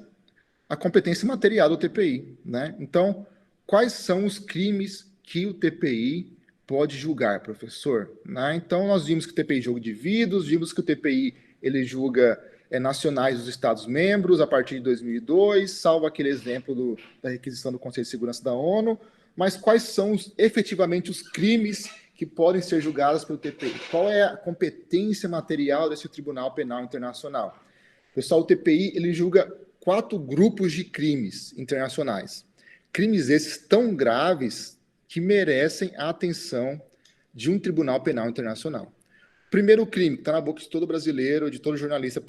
material do TPI, né? Então, quais são os crimes que o TPI pode julgar, professor? Né? Então, nós vimos que o TPI julga indivíduos, vimos que o TPI ele julga nacionais dos Estados-membros a partir de 2002, salvo aquele exemplo da requisição do Conselho de Segurança da ONU, mas quais são efetivamente os crimes que podem ser julgados pelo TPI? Qual é a competência material desse Tribunal Penal Internacional? Pessoal, o TPI ele julga 4 grupos de crimes internacionais. Crimes esses tão graves que merecem a atenção de um Tribunal Penal Internacional. Primeiro crime, que está na boca de todo brasileiro, de todo jornalista,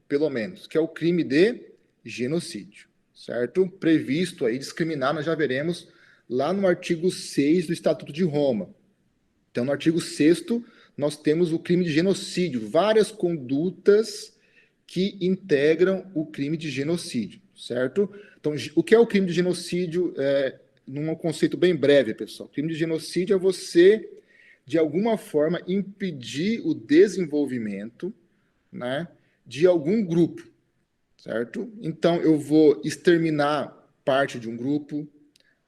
pelo menos, que é o crime de genocídio, certo? Previsto aí, discriminar, nós já veremos lá no artigo 6 do Estatuto de Roma. Então, no artigo 6º, nós temos o crime de genocídio, várias condutas que integram o crime de genocídio, certo? Então, o que é o crime de genocídio? Num conceito bem breve, pessoal. O crime de genocídio é você, de alguma forma, impedir o desenvolvimento, né, de algum grupo, certo? Então, eu vou exterminar parte de um grupo,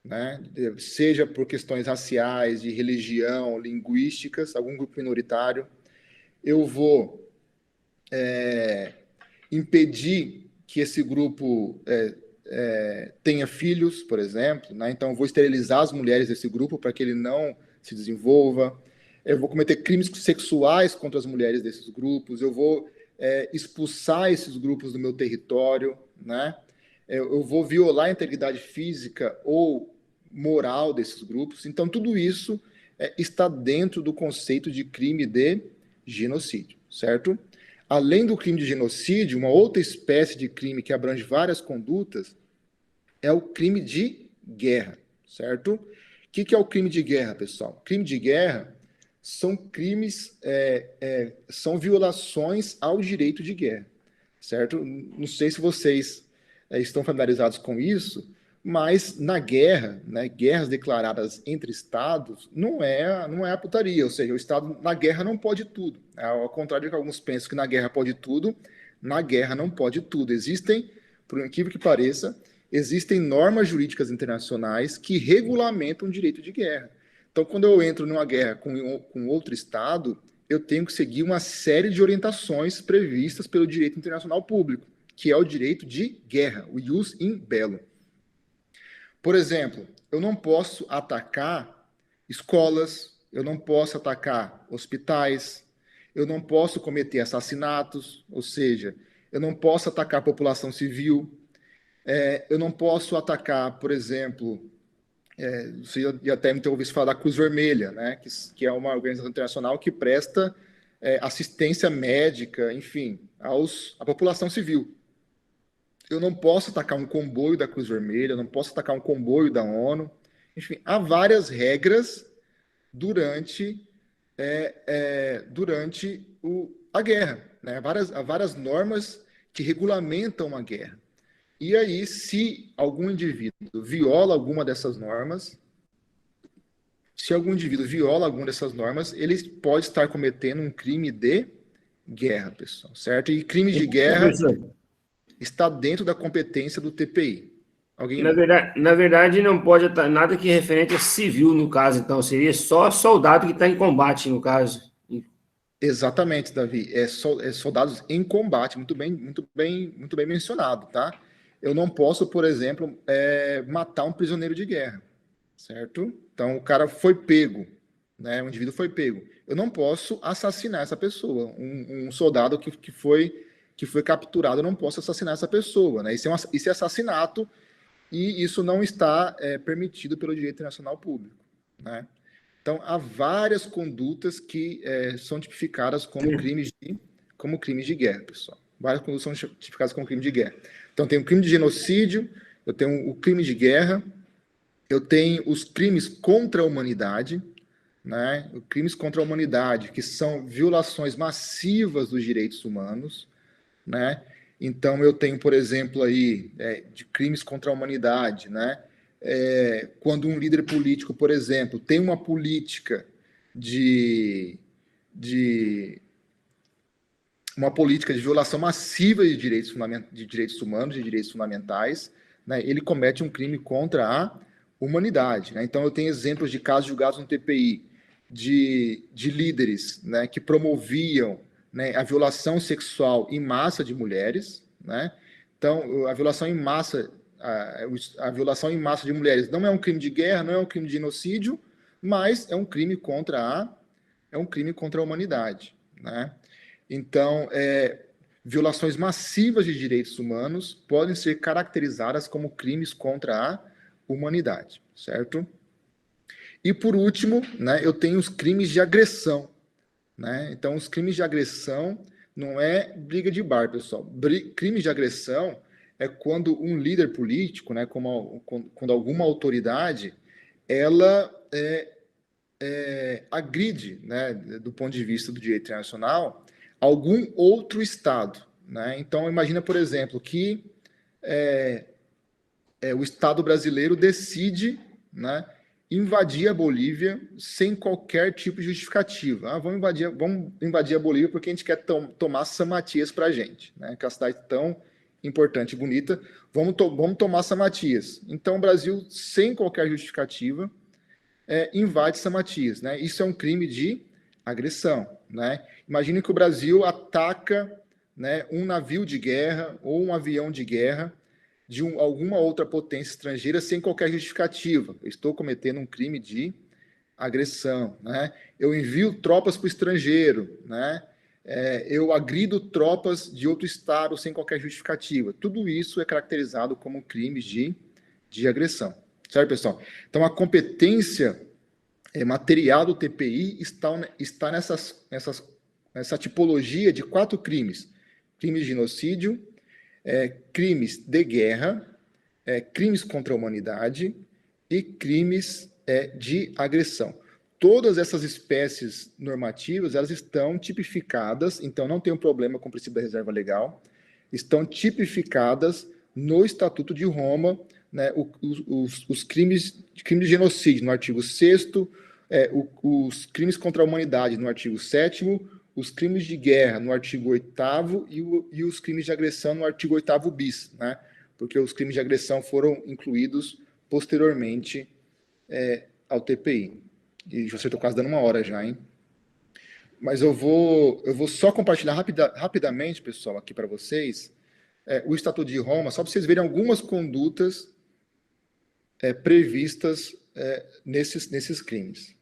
né, seja por questões raciais, de religião, linguísticas, algum grupo minoritário. Eu vou impedir que esse grupo tenha filhos, por exemplo, né? Então, eu vou esterilizar as mulheres desse grupo para que ele não se desenvolva. Eu vou cometer crimes sexuais contra as mulheres desses grupos. Eu vou expulsar esses grupos do meu território, né? Eu vou violar a integridade física ou moral desses grupos. Então, tudo isso está dentro do conceito de crime de genocídio, certo? Além do crime de genocídio, uma outra espécie de crime que abrange várias condutas é o crime de guerra, certo? O que é o crime de guerra, pessoal? Crime de guerra são crimes, são violações ao direito de guerra, certo? Não sei se vocês estão familiarizados com isso, mas na guerra, né, guerras declaradas entre estados, não é a putaria, ou seja, o estado na guerra não pode tudo. Ao contrário do que alguns pensam que na guerra pode tudo, na guerra não pode tudo. Existem, por incrível que pareça, existem normas jurídicas internacionais que regulamentam o direito de guerra. Então, quando eu entro numa guerra com outro estado, eu tenho que seguir uma série de orientações previstas pelo direito internacional público, que é o direito de guerra, o ius in bello. Por exemplo, eu não posso atacar escolas, eu não posso atacar hospitais, eu não posso cometer assassinatos, ou seja, eu não posso atacar a população civil, eu não posso atacar, por exemplo, você já até me ouviu falar da Cruz Vermelha, né, que é uma organização internacional que presta assistência médica, enfim, à população civil, eu não posso atacar um comboio da Cruz Vermelha, eu não posso atacar um comboio da ONU. Enfim, há várias regras durante, a guerra, né? Há várias normas que regulamentam a guerra. E aí, se algum indivíduo viola alguma dessas normas, se algum indivíduo viola alguma dessas normas, ele pode estar cometendo um crime de guerra, pessoal, certo? E crime de guerra Professor, está dentro da competência do TPI. na verdade, não pode estar nada que referente a civil, no caso, então, seria só soldado que está em combate, no caso. Exatamente, Davi. É soldados em combate, muito bem mencionado, tá? Eu não posso, por exemplo, matar um prisioneiro de guerra, certo? Então, o cara foi pego, né? O indivíduo foi pego. Eu não posso assassinar essa pessoa. Um soldado que foi capturado, eu não posso assassinar essa pessoa, né? Isso é assassinato e isso não está permitido pelo direito internacional público, né? Então, há várias condutas que são tipificadas como crimes de guerra, pessoal. Várias condutas são tipificadas como crime de guerra. Então, tem o crime de genocídio, eu tenho o crime de guerra, eu tenho os crimes contra a humanidade, né? Os crimes contra a humanidade, que são violações massivas dos direitos humanos, né? Então, eu tenho, por exemplo, aí, de crimes contra a humanidade, né? Quando um líder político, por exemplo, tem uma política de uma política de violação massiva de direitos humanos, de direitos fundamentais, né? Ele comete um crime contra a humanidade, né? Então, eu tenho exemplos de casos julgados no TPI de líderes, né, que promoviam, né, a violação sexual em massa de mulheres, né? Então, a violação em massa de mulheres não é um crime de guerra, não é um crime de genocídio, mas é um crime contra a humanidade, né? Então, violações massivas de direitos humanos podem ser caracterizadas como crimes contra a humanidade, certo? E por último, né, eu tenho os crimes de agressão, né? Então, os crimes de agressão não é briga de bar, pessoal. Crimes de agressão é quando um líder político, né, quando alguma autoridade, ela agride, né, do ponto de vista do direito internacional, algum outro Estado, né? Então, imagina, por exemplo, que o Estado brasileiro decide, né, invadir a Bolívia sem qualquer tipo de justificativa. Vamos invadir a Bolívia porque a gente quer tomar San Matias para a gente, né? Que é uma cidade tão importante e bonita. Vamos tomar San Matias. Então, o Brasil, sem qualquer justificativa, invade San Matias, né? Isso é um crime de agressão, né? Imagine que o Brasil ataca, né, um navio de guerra ou um avião de guerra de alguma outra potência estrangeira sem qualquer justificativa. Eu estou cometendo um crime de agressão, né? Eu envio tropas para o estrangeiro, né? Eu agrido tropas de outro estado sem qualquer justificativa. Tudo isso é caracterizado como crimes de agressão. Certo, pessoal? Então, a competência material do TPI está nessa tipologia de 4 crimes. Crimes de genocídio, crimes de guerra, crimes contra a humanidade e crimes de agressão. Todas essas espécies normativas, elas estão tipificadas, então não tem um problema com o princípio da reserva legal, estão tipificadas no Estatuto de Roma, né, os crimes de genocídio no artigo 6º, os crimes contra a humanidade no artigo 7º, os crimes de guerra no artigo 8º e os crimes de agressão no artigo 8º bis, né? Porque os crimes de agressão foram incluídos posteriormente ao TPI. E você está quase dando 1 hora já, hein? Mas eu vou só compartilhar rapidamente, pessoal, aqui para vocês, o Estatuto de Roma, só para vocês verem algumas condutas previstas nesses crimes.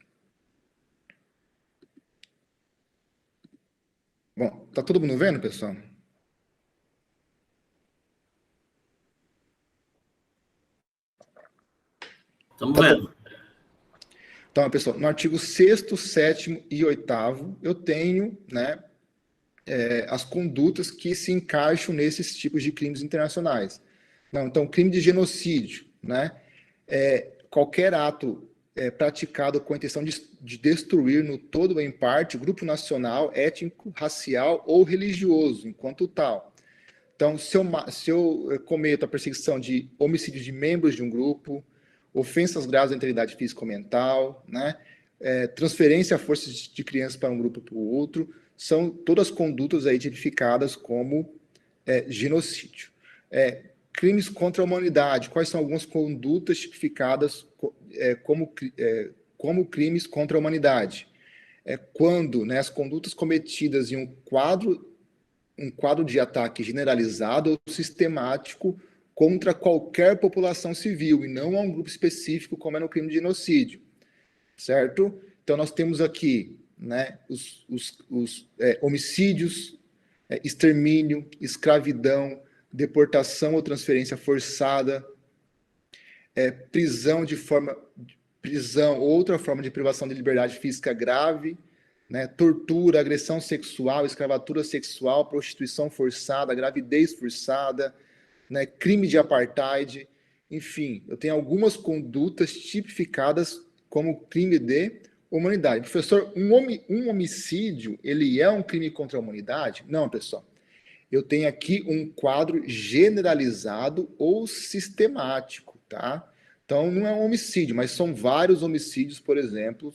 Bom, tá todo mundo vendo, pessoal? Estamos vendo. Então, pessoal, no artigo 6º, 7º e 8º, eu tenho, né, as condutas que se encaixam nesses tipos de crimes internacionais. Não, então, crime de genocídio, né? Qualquer ato praticado com a intenção de destruir no todo ou em parte grupo nacional, étnico, racial ou religioso, enquanto tal. Então, se eu cometo a perseguição de homicídio de membros de um grupo, ofensas graves à integridade física ou mental, né? Transferência a forças de crianças para um grupo para o outro, são todas condutas aí tipificadas como genocídio. Crimes contra a humanidade, quais são algumas condutas tipificadas como crimes contra a humanidade? Quando, né, as condutas cometidas em um quadro de ataque generalizado ou sistemático contra qualquer população civil, e não a um grupo específico, como é no crime de genocídio, certo? Então, nós temos aqui, né, os homicídios, extermínio, escravidão, deportação ou transferência forçada, prisão ou outra forma de privação de liberdade física grave, né, tortura, agressão sexual, escravatura sexual, prostituição forçada, gravidez forçada, né, crime de apartheid, enfim, eu tenho algumas condutas tipificadas como crime de humanidade. Professor, um homicídio, ele é um crime contra a humanidade? Não, pessoal. Eu tenho aqui um quadro generalizado ou sistemático, tá? Então, não é um homicídio, mas são vários homicídios, por exemplo,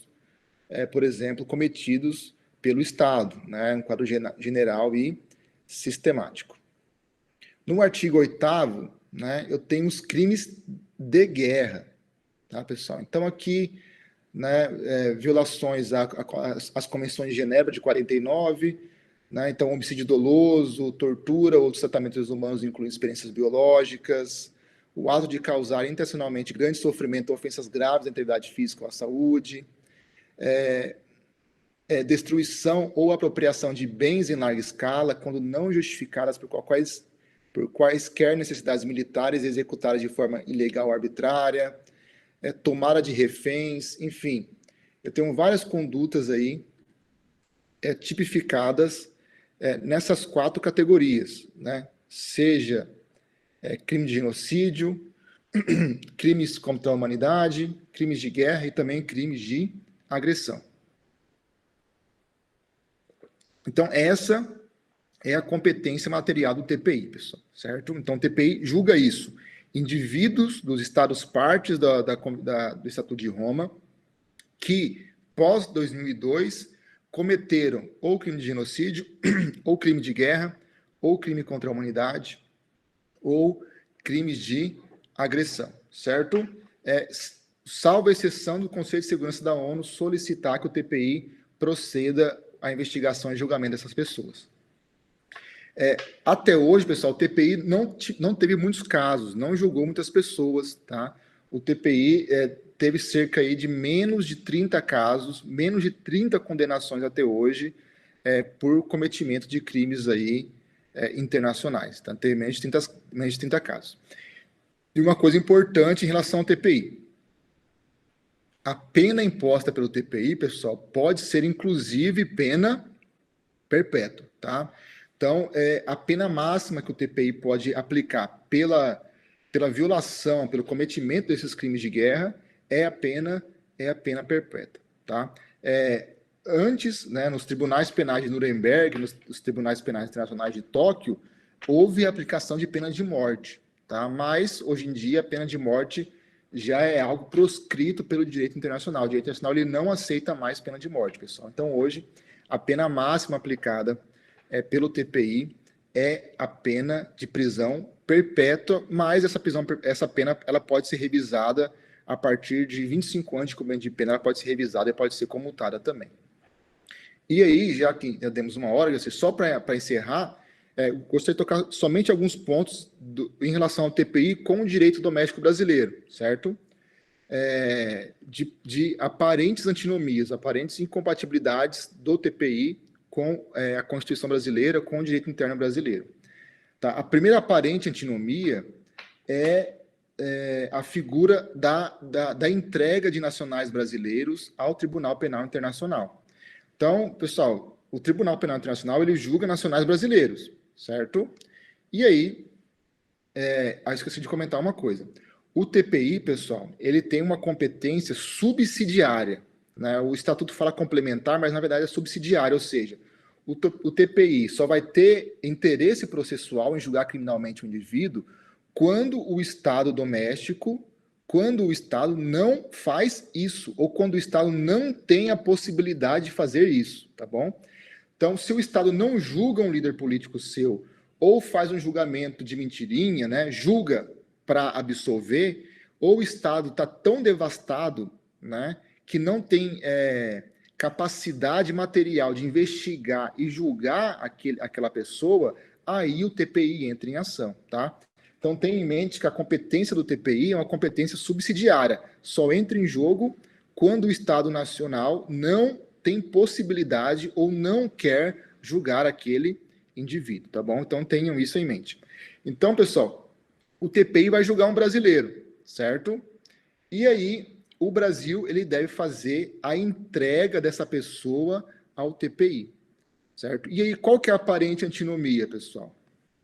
cometidos pelo Estado, né? Um quadro general e sistemático. No artigo 8º, né, eu tenho os crimes de guerra, tá, pessoal? Então, aqui, né, violações às convenções de Genebra de 49, né, então, homicídio doloso, tortura, outros tratamentos humanos, incluindo experiências biológicas, o ato de causar intencionalmente grande sofrimento ou ofensas graves à integridade física ou à saúde, destruição ou apropriação de bens em larga escala, quando não justificadas por quaisquer necessidades militares executadas de forma ilegal ou arbitrária, tomada de reféns, enfim. Eu tenho várias condutas aí tipificadas nessas 4 categorias, né? Seja crime de genocídio, crimes contra a humanidade, crimes de guerra e também crimes de agressão. Então, essa é a competência material do TPI, pessoal, certo? Então, o TPI julga isso. Indivíduos dos Estados partes do Estatuto de Roma que, pós-2002, cometeram ou crime de genocídio, ou crime de guerra, ou crime contra a humanidade, ou crimes de agressão, certo? Salvo a exceção do Conselho de Segurança da ONU solicitar que o TPI proceda à investigação e julgamento dessas pessoas. Até hoje, pessoal, o TPI não teve muitos casos, não julgou muitas pessoas, tá? O TPI teve cerca aí de menos de 30 casos, menos de 30 condenações até hoje, por cometimento de crimes aí, internacionais, tá? Teve menos de 30 casos. E uma coisa importante em relação ao TPI. A pena imposta pelo TPI, pessoal, pode ser inclusive pena perpétua, tá? Então, a pena máxima que o TPI pode aplicar pela violação, pelo cometimento desses crimes de guerra, é a pena perpétua, tá? Antes, né, nos tribunais penais de Nuremberg, nos tribunais penais internacionais de Tóquio, houve a aplicação de pena de morte, tá? Mas, hoje em dia, a pena de morte já é algo proscrito pelo direito internacional. O direito internacional ele não aceita mais pena de morte, pessoal. Então, hoje, a pena máxima aplicada pelo TPI é a pena de prisão perpétua, mas essa pena ela pode ser revisada a partir de 25 anos de cumprimento de pena, ela pode ser revisada e pode ser comutada também. E aí, já que já demos uma hora, só para encerrar, gostaria de tocar somente alguns pontos em relação ao TPI com o direito doméstico brasileiro, certo? De aparentes antinomias, aparentes incompatibilidades do TPI com a Constituição brasileira, com o direito interno brasileiro. Tá? A primeira aparente antinomia é a figura da entrega de nacionais brasileiros ao Tribunal Penal Internacional. Então, pessoal, o Tribunal Penal Internacional, ele julga nacionais brasileiros, certo? E aí, esqueci de comentar uma coisa. O TPI, pessoal, ele tem uma competência subsidiária, né? O estatuto fala complementar, mas na verdade é subsidiária, ou seja, o TPI só vai ter interesse processual em julgar criminalmente o indivíduo quando o Estado doméstico, quando o Estado não faz isso, ou quando o Estado não tem a possibilidade de fazer isso, tá bom? Então, se o Estado não julga um líder político seu, ou faz um julgamento de mentirinha, né, julga para absolver, ou o Estado está tão devastado, né, que não tem capacidade material de investigar e julgar aquela pessoa, aí o TPI entra em ação, tá? Então, tenha em mente que a competência do TPI é uma competência subsidiária, só entra em jogo quando o Estado Nacional não tem possibilidade ou não quer julgar aquele indivíduo, tá bom? Então, tenham isso em mente. Então, pessoal, o TPI vai julgar um brasileiro, certo? E aí, o Brasil, ele deve fazer a entrega dessa pessoa ao TPI, certo? E aí, qual que é a aparente antinomia, pessoal?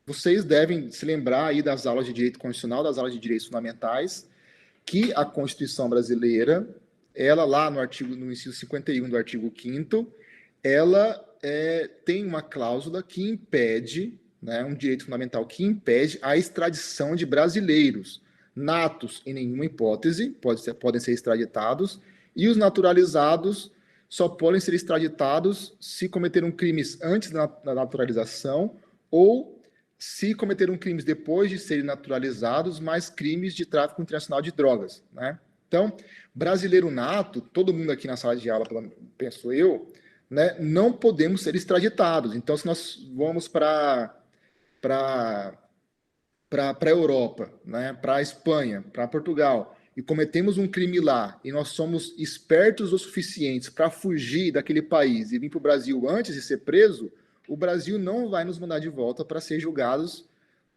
Vocês devem se lembrar aí das aulas de direito constitucional, das aulas de direitos fundamentais, que a Constituição brasileira, ela lá no inciso 51 do artigo 5º, ela tem uma cláusula que impede, né, um direito fundamental que impede a extradição de brasileiros natos em nenhuma hipótese, podem ser extraditados, e os naturalizados só podem ser extraditados se cometeram crimes antes da naturalização ou se cometeram crimes depois de serem naturalizados, mas crimes de tráfico internacional de drogas, né? Então, brasileiro nato, todo mundo aqui na sala de aula, penso eu, né, não podemos ser extraditados. Então, se nós vamos para a Europa, né, para a Espanha, para Portugal, e cometemos um crime lá, e nós somos espertos o suficientes para fugir daquele país e vir para o Brasil antes de ser preso, o Brasil não vai nos mandar de volta para ser julgados,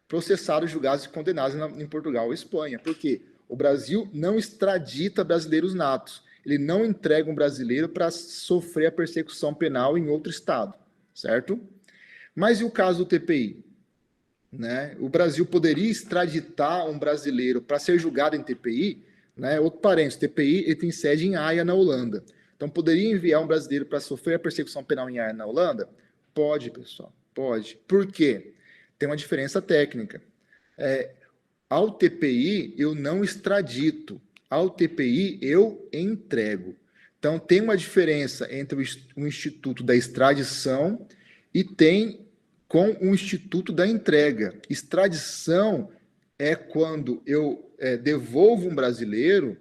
processados, julgados e condenados em Portugal ou Espanha. Por quê? O Brasil não extradita brasileiros natos. Ele não entrega um brasileiro para sofrer a persecução penal em outro estado, certo? Mas e o caso do TPI? Né? O Brasil poderia extraditar um brasileiro para ser julgado em TPI, né? Outro parênteses, TPI ele tem sede em Haia, na Holanda. Então, poderia enviar um brasileiro para sofrer a persecução penal em Haia, na Holanda? Pode, pessoal, pode. Por quê? Tem uma diferença técnica. Ao TPI, eu não extradito. Ao TPI, eu entrego. Então, tem uma diferença entre o Instituto da Extradição e tem com o Instituto da Entrega. Extradição é quando eu devolvo um brasileiro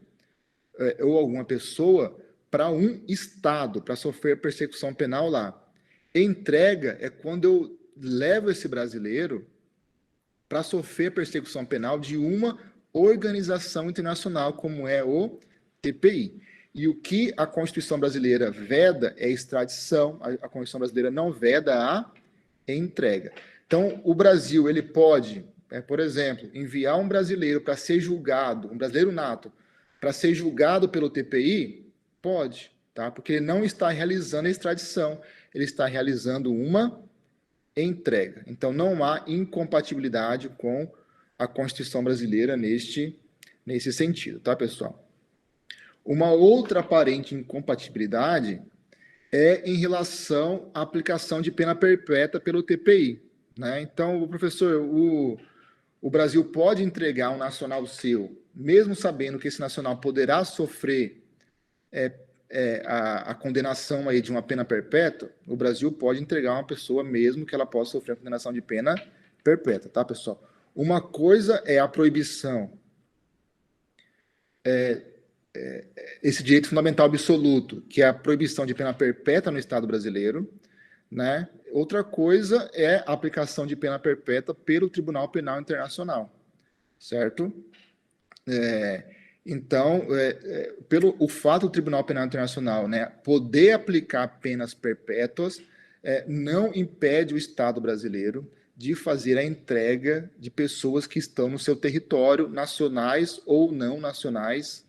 ou alguma pessoa para um estado, para sofrer persecução penal lá. Entrega é quando eu levo esse brasileiro para sofrer persecução penal de uma organização internacional, como é o TPI. E o que a Constituição brasileira veda é extradição, a Constituição brasileira não veda a entrega. Então, o Brasil, ele pode, por exemplo, enviar um brasileiro para ser julgado, um brasileiro nato, para ser julgado pelo TPI? Pode, tá? Porque ele não está realizando a extradição, ele está realizando uma entrega. Então, não há incompatibilidade com a Constituição brasileira nesse sentido, tá, pessoal? Uma outra aparente incompatibilidade é em relação à aplicação de pena perpétua pelo TPI, né? Então, professor, o Brasil pode entregar um nacional seu, mesmo sabendo que esse nacional poderá sofrer a condenação aí de uma pena perpétua, o Brasil pode entregar uma pessoa mesmo que ela possa sofrer a condenação de pena perpétua, tá, pessoal? Uma coisa é a proibição, esse direito fundamental absoluto, que é a proibição de pena perpétua no Estado brasileiro, né? Outra coisa é a aplicação de pena perpétua pelo Tribunal Penal Internacional, certo? Então, pelo o fato do Tribunal Penal Internacional, né, poder aplicar penas perpétuas, não impede o Estado brasileiro de fazer a entrega de pessoas que estão no seu território, nacionais ou não nacionais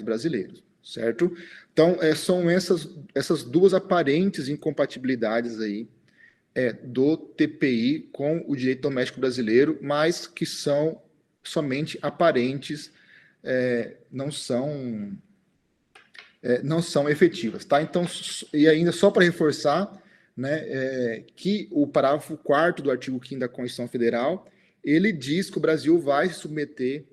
brasileiros, certo? Então, são essas duas aparentes incompatibilidades aí do TPI com o direito doméstico brasileiro, mas que são somente aparentes, não são efetivas, tá? Então, e ainda só para reforçar, né, que o parágrafo 4º do artigo 5º da Constituição Federal, ele diz que o Brasil vai se submeter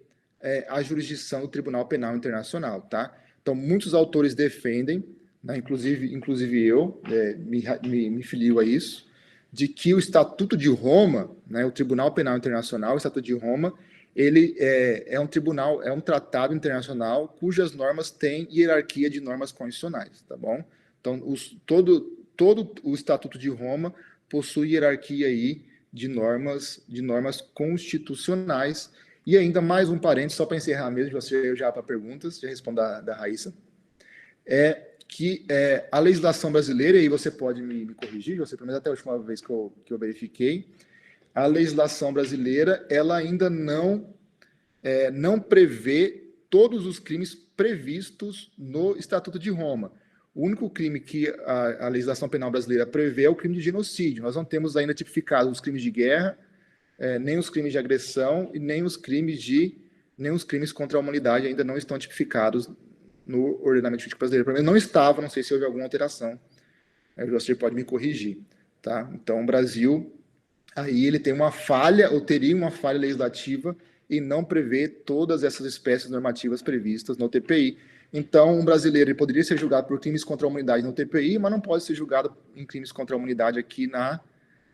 à jurisdição do Tribunal Penal Internacional, tá? Então, muitos autores defendem, né, inclusive eu me filio a isso, de que o Estatuto de Roma, né, o Tribunal Penal Internacional, o Estatuto de Roma, ele é um tratado internacional cujas normas têm hierarquia de normas constitucionais, tá bom? Então, todo o Estatuto de Roma possui hierarquia aí de normas constitucionais. E ainda mais um parênteses, só para encerrar mesmo, você já para perguntas, já respondo da Raíssa, que a legislação brasileira, e você pode me corrigir, você, pelo menos até a última vez que eu verifiquei, a legislação brasileira, ela ainda não prevê todos os crimes previstos no Estatuto de Roma. O único crime que a legislação penal brasileira prevê é o crime de genocídio. Nós não temos ainda tipificados os crimes de guerra, nem os crimes de agressão e nem os crimes contra a humanidade ainda não estão tipificados no ordenamento jurídico brasileiro. Pelo menos não estava, não sei se houve alguma alteração. Você pode me corrigir, tá? Então, o Brasil, aí ele tem uma falha, ou teria uma falha legislativa em não prever todas essas espécies normativas previstas no TPI. Então, um brasileiro ele poderia ser julgado por crimes contra a humanidade no TPI, mas não pode ser julgado em crimes contra a humanidade aqui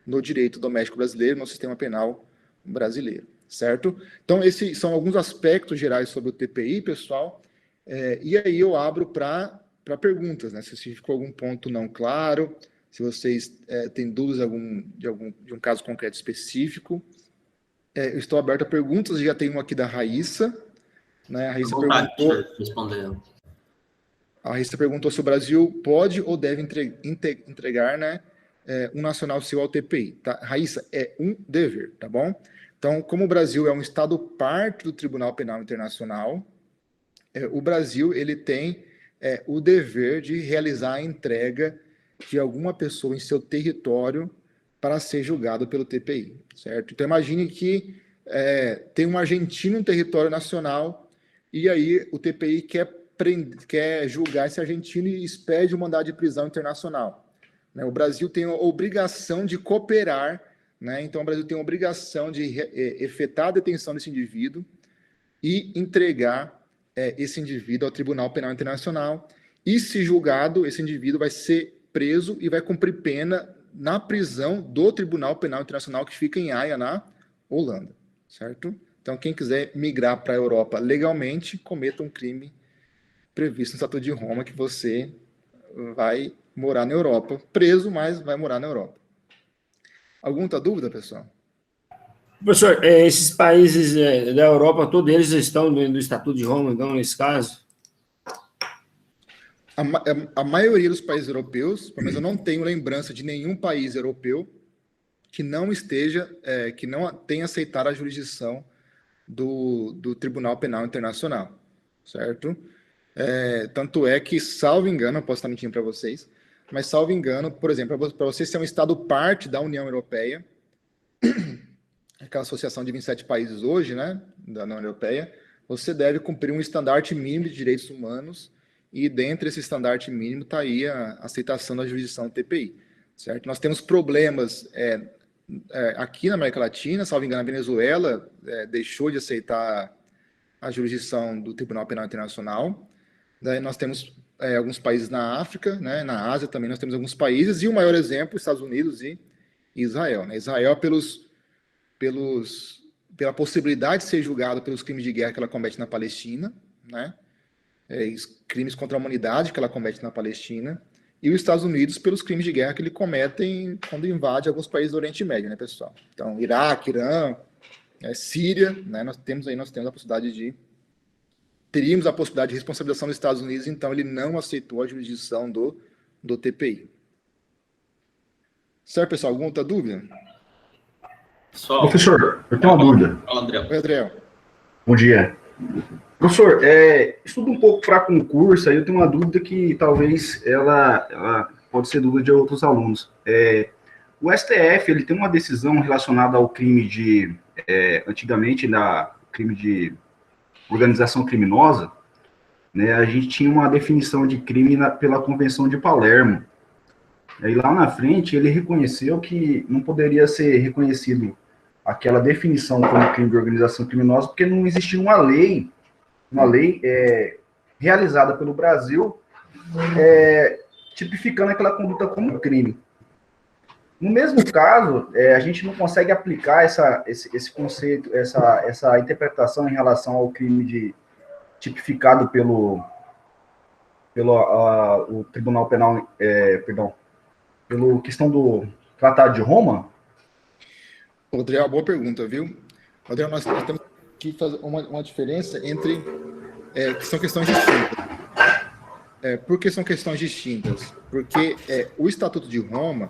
no direito doméstico brasileiro, no sistema penal brasileiro, certo? Então, esses são alguns aspectos gerais sobre o TPI, pessoal, e aí eu abro para perguntas, né? Se ficou algum ponto não claro, se vocês têm dúvidas de um caso concreto específico. Eu estou aberto a perguntas, já tem uma aqui da Raíssa, né? A Raíssa perguntou se o Brasil pode ou deve entregar, né, um nacional seu ao TPI. Tá? Raíssa, é um dever, tá bom? Então, como o Brasil é um Estado parte do Tribunal Penal Internacional, o Brasil ele tem o dever de realizar a entrega de alguma pessoa em seu território para ser julgado pelo TPI, certo? Então, imagine que tem um argentino no território nacional e aí o TPI quer julgar esse argentino e expede o mandado de prisão internacional. Né? O Brasil tem a obrigação de cooperar, né? Então o Brasil tem a obrigação de efetar a detenção desse indivíduo e entregar esse indivíduo ao Tribunal Penal Internacional e, se julgado, esse indivíduo vai ser preso e vai cumprir pena na prisão do Tribunal Penal Internacional que fica em Haia, na Holanda, certo? Então, quem quiser migrar para a Europa legalmente, cometa um crime previsto no Estatuto de Roma, que você vai morar na Europa. Preso, mas vai morar na Europa. Alguma outra dúvida, pessoal? Professor, esses países da Europa, todos eles estão no Estatuto de Roma, então, nesse caso? A maioria dos países europeus, pelo menos eu não tenho lembrança de nenhum país europeu que não tenha aceitado a jurisdição do Tribunal Penal Internacional, certo? Tanto é que, salvo engano, eu posso estar mentindo para vocês, mas salvo engano, por exemplo, para você ser um Estado parte da União Europeia, aquela associação de 27 países hoje, né, da União Europeia, você deve cumprir um estandarte mínimo de direitos humanos, e dentro desse estandarte mínimo está aí a aceitação da jurisdição do TPI, certo? Nós temos problemas aqui na América Latina, salvo engano, a Venezuela deixou de aceitar a jurisdição do Tribunal Penal Internacional. Daí nós temos alguns países na África, né? Na Ásia também nós temos alguns países, e o maior exemplo, Estados Unidos e Israel. Né? Israel, pela possibilidade de ser julgado pelos crimes de guerra que ela comete na Palestina, né? Crimes contra a humanidade que ela comete na Palestina, e os Estados Unidos pelos crimes de guerra que ele cometem quando invade alguns países do Oriente Médio, né, pessoal? Então, Iraque, Irã, Síria, né, nós temos a possibilidade teríamos a possibilidade de responsabilização dos Estados Unidos, então ele não aceitou a jurisdição do TPI. Certo, pessoal? Alguma outra dúvida? Professor, eu tenho uma dúvida. Fala, André. Oi, Adriel. Bom dia. Professor, estudo um pouco para concurso, aí eu tenho uma dúvida que talvez ela pode ser dúvida de outros alunos. O STF, ele tem uma decisão relacionada ao crime antigamente, crime de organização criminosa, né? A gente tinha uma definição de crime pela Convenção de Palermo. Aí lá na frente, ele reconheceu que não poderia ser reconhecido aquela definição como crime de organização criminosa, porque não existia uma lei realizada pelo Brasil tipificando aquela conduta como crime. No mesmo caso, a gente não consegue aplicar esse conceito, essa interpretação em relação ao crime tipificado pelo o Tribunal Penal, pelo questão do Tratado de Roma? Rodrigo, boa pergunta, viu? Rodrigo, nós temos que fazer uma diferença entre que são questões distintas. Por que são questões distintas? Porque o Estatuto de Roma,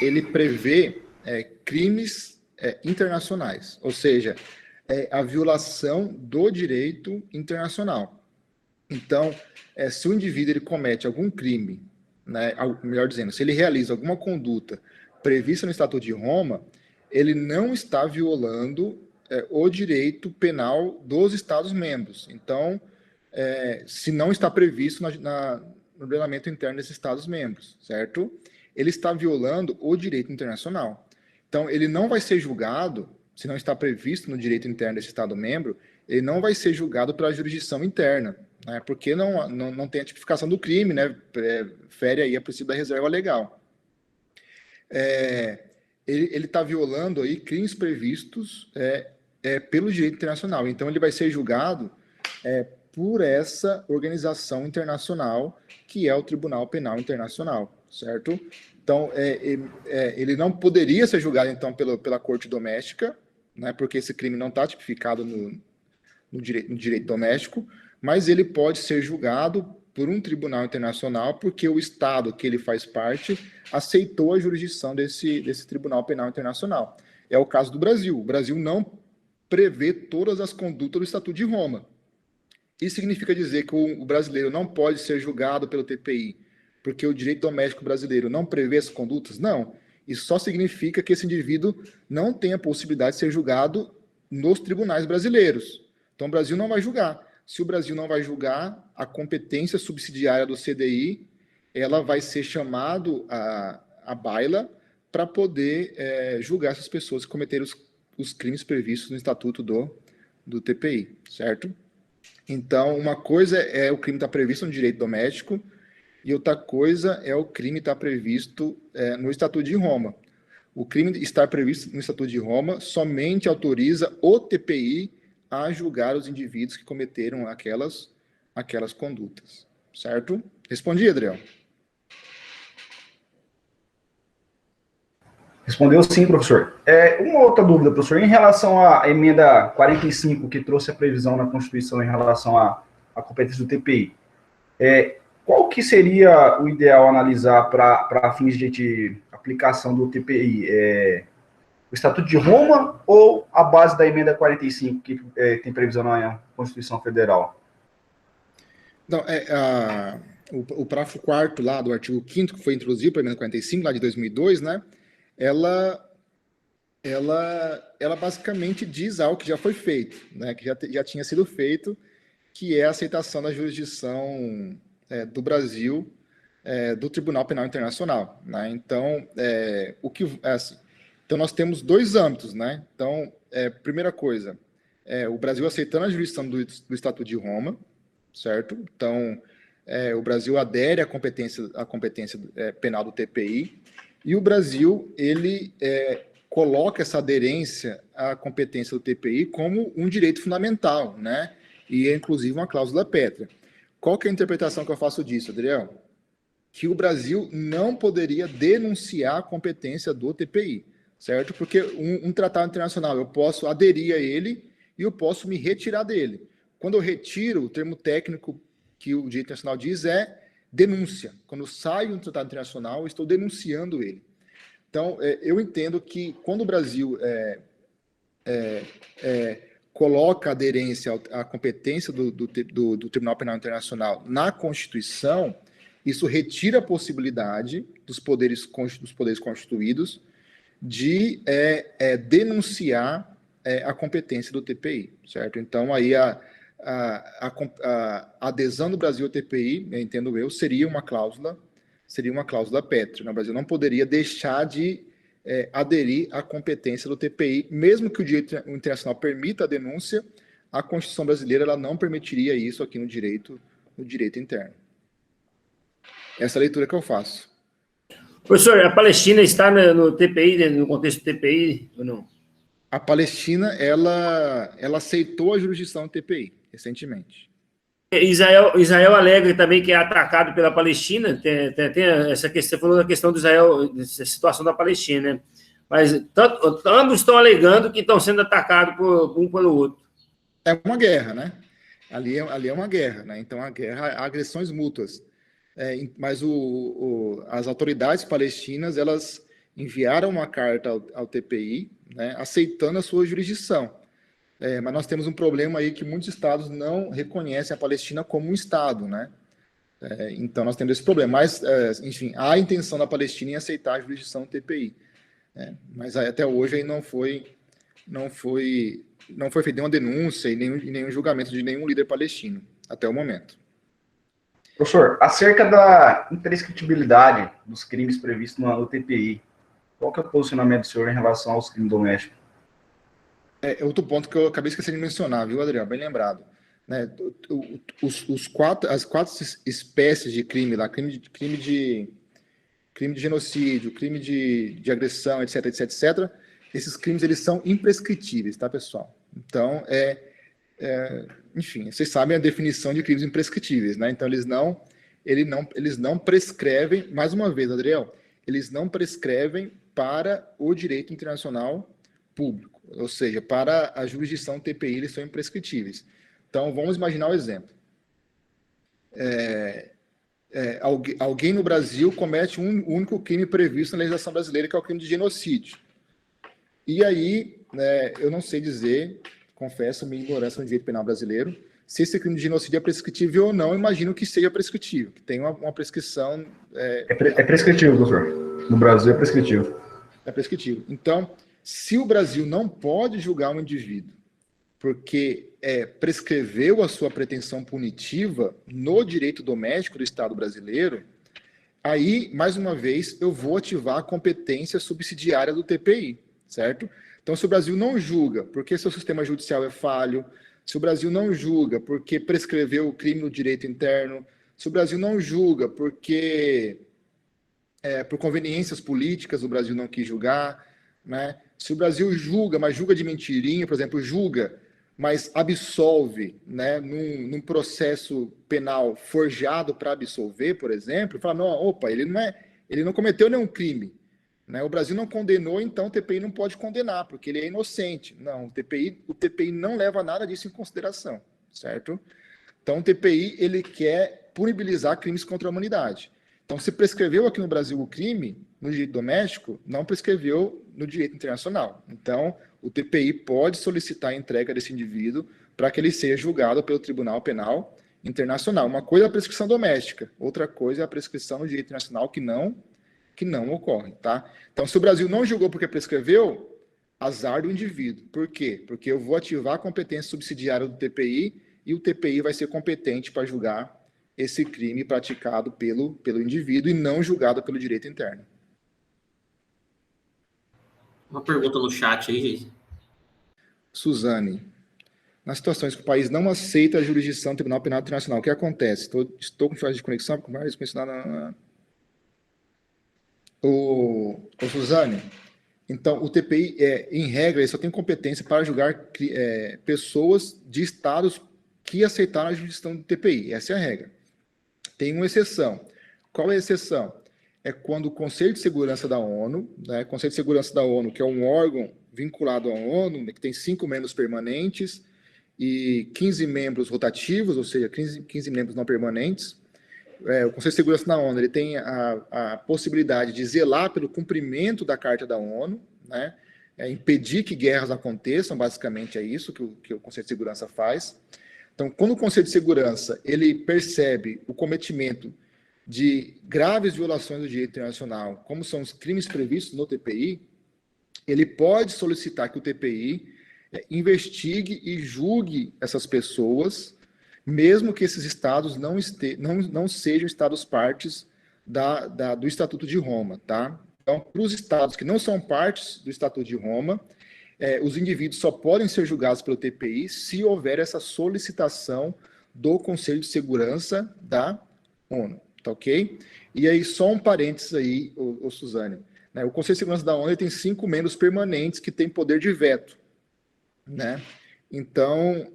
ele prevê crimes internacionais, ou seja, a violação do direito internacional. Então, se o indivíduo ele comete algum crime, né, melhor dizendo, se ele realiza alguma conduta prevista no Estatuto de Roma, ele não está violando o direito penal dos Estados-membros. Então, se não está previsto no regulamento interno desses Estados-membros, certo? Ele está violando o direito internacional. Então, ele não vai ser julgado, se não está previsto no direito interno desse Estado-membro, ele não vai ser julgado pela jurisdição interna, né? Porque não tem a tipificação do crime, né? Fere aí a princípio da reserva legal. Ele está violando aí crimes previstos pelo direito internacional. Então, ele vai ser julgado por essa organização internacional que é o Tribunal Penal Internacional, certo? Então, ele não poderia ser julgado, então, pela Corte Doméstica, né, porque esse crime não está tipificado no direito doméstico, mas ele pode ser julgado por um tribunal internacional porque o Estado que ele faz parte aceitou a jurisdição desse Tribunal Penal Internacional. É o caso do Brasil. O Brasil não prevê todas as condutas do Estatuto de Roma. Isso significa dizer que o brasileiro não pode ser julgado pelo TPI porque o direito doméstico brasileiro não prevê essas condutas? Não. Isso só significa que esse indivíduo não tem a possibilidade de ser julgado nos tribunais brasileiros. Então, o Brasil não vai julgar. Se o Brasil não vai julgar, a competência subsidiária do CDI, ela vai ser chamado à baila para poder julgar essas pessoas que cometeram os crimes previstos no Estatuto do TPI, certo? Então, uma coisa é o crime estar previsto no direito doméstico e outra coisa é o crime estar previsto no Estatuto de Roma. O crime estar previsto no Estatuto de Roma somente autoriza o TPI a julgar os indivíduos que cometeram aquelas condutas, certo? Respondi, Adriel? Respondeu sim, professor. Uma outra dúvida, professor, em relação à emenda 45, que trouxe a previsão na Constituição em relação à competência do TPI, qual que seria o ideal analisar para fins de aplicação do TPI? O Estatuto de Roma ou a base da emenda 45, que tem previsão na Constituição Federal? Não, o parágrafo 4º lá do artigo 5º, que foi introduzido pela emenda 45, lá de 2002, né? Ela basicamente diz algo que já foi feito, né? Que já tinha sido feito, que é a aceitação da jurisdição do Brasil do Tribunal Penal Internacional, né? Então, então nós temos dois âmbitos, né? Então, primeira coisa, o Brasil aceitando a jurisdição do Estatuto de Roma, certo? Então, o Brasil adere à competência penal do TPI, e o Brasil, ele coloca essa aderência à competência do TPI como um direito fundamental, né? E é, inclusive, uma cláusula pétrea. Qual que é a interpretação que eu faço disso, Adriel? Que o Brasil não poderia denunciar a competência do TPI, certo? Porque um tratado internacional, eu posso aderir a ele e eu posso me retirar dele. Quando eu retiro, o termo técnico que o direito internacional diz é denúncia. Quando eu saio do tratado internacional, eu estou denunciando ele. Então, eu entendo que quando o Brasil coloca a aderência à competência do Tribunal Penal Internacional na Constituição, isso retira a possibilidade dos poderes constituídos de denunciar a competência do TPI, certo? Então, aí a adesão do Brasil ao TPI, entendo eu, seria uma cláusula pétrea, né? O Brasil não poderia deixar de aderir à competência do TPI, mesmo que o direito internacional permita a denúncia, a Constituição brasileira ela não permitiria isso aqui no direito interno. Essa é a leitura que eu faço. Professor, a Palestina está no TPI, no contexto do TPI, ou não? A Palestina, ela aceitou a jurisdição do TPI, recentemente. Israel alega também que é atacado pela Palestina, tem essa questão, você falou da questão do Israel, da situação da Palestina, né? Mas ambos estão alegando que estão sendo atacados um pelo outro. É uma guerra, né? Ali é uma guerra, né? Então, há agressões mútuas. Mas as autoridades palestinas, elas enviaram uma carta ao TPI, né, aceitando a sua jurisdição. Mas nós temos um problema aí que muitos estados não reconhecem a Palestina como um estado, né? Então nós temos esse problema. Mas, enfim, há a intenção da Palestina em aceitar a jurisdição do TPI. Mas até hoje aí não foi feita nenhuma denúncia e nenhum julgamento de nenhum líder palestino, até o momento. Professor, acerca da imprescritibilidade dos crimes previstos no TPI, qual que é o posicionamento do senhor em relação aos crimes domésticos? É outro ponto que eu acabei esquecendo de mencionar, viu, Adriano? Bem lembrado. Né? As quatro espécies de crime lá, crime de genocídio, crime de agressão, etc, esses crimes eles são imprescritíveis, tá, pessoal? Então, enfim, vocês sabem a definição de crimes imprescritíveis, né? Então, eles não prescrevem, mais uma vez, Adriel, eles não prescrevem para o direito internacional público, ou seja, para a jurisdição TPI, eles são imprescritíveis. Então, vamos imaginar o exemplo. Alguém no Brasil comete um único crime previsto na legislação brasileira, que é o crime de genocídio. E aí, eu não sei dizer, confesso minha ignorância no direito penal brasileiro, se esse crime de genocídio é prescritível ou não. Imagino que seja prescritível, que tem uma prescrição... É prescritivo, doutor. No Brasil é prescritivo. É prescritivo. Então, se o Brasil não pode julgar um indivíduo porque prescreveu a sua pretensão punitiva no direito doméstico do Estado brasileiro, aí, mais uma vez, eu vou ativar a competência subsidiária do TPI, certo? Então, se o Brasil não julga porque seu sistema judicial é falho, se o Brasil não julga porque prescreveu o crime no direito interno, se o Brasil não julga porque, por conveniências políticas, o Brasil não quis julgar, né? Se o Brasil julga, mas julga de mentirinha, por exemplo, julga, mas absolve, né, num processo penal forjado para absolver, por exemplo, fala, não, opa, ele não cometeu nenhum crime, né? O Brasil não condenou, então o TPI não pode condenar, porque ele é inocente. Não, o TPI não leva nada disso em consideração, certo? Então o TPI, ele quer punibilizar crimes contra a humanidade. Então, se prescreveu aqui no Brasil o crime, no direito doméstico, não prescreveu no direito internacional. Então, o TPI pode solicitar a entrega desse indivíduo para que ele seja julgado pelo Tribunal Penal Internacional. Uma coisa é a prescrição doméstica, outra coisa é a prescrição no direito internacional que não ocorre, tá? Então, se o Brasil não julgou porque prescreveu, azar do indivíduo. Por quê? Porque eu vou ativar a competência subsidiária do TPI e o TPI vai ser competente para julgar esse crime praticado pelo indivíduo e não julgado pelo direito interno. Uma pergunta no chat aí, gente. Suzane, nas situações que o país não aceita a jurisdição do Tribunal Penal Internacional, o que acontece? Estou com falha de conexão, com mais mencionado. Suzane, então, o TPI, em regra, ele só tem competência para julgar pessoas de estados que aceitaram a jurisdição do TPI. Essa é a regra. Tem uma exceção. Qual é a exceção? É quando o Conselho de Segurança da ONU, né, Conselho de Segurança da ONU, que é um órgão vinculado à ONU, né, que tem 5 membros permanentes e 15 membros rotativos, ou seja, 15 membros não permanentes. O Conselho de Segurança da ONU ele tem a possibilidade de zelar pelo cumprimento da Carta da ONU, né, impedir que guerras aconteçam, basicamente é isso que o Conselho de Segurança faz. Então, quando o Conselho de Segurança ele percebe o cometimento de graves violações do direito internacional, como são os crimes previstos no TPI, ele pode solicitar que o TPI investigue e julgue essas pessoas, mesmo que esses estados não sejam estados partes do Estatuto de Roma, tá? Então, para os estados que não são partes do Estatuto de Roma, os indivíduos só podem ser julgados pelo TPI se houver essa solicitação do Conselho de Segurança da ONU, tá ok? E aí, só um parênteses aí, Suzane, né? O Conselho de Segurança da ONU tem 5 membros permanentes que têm poder de veto, né? Então,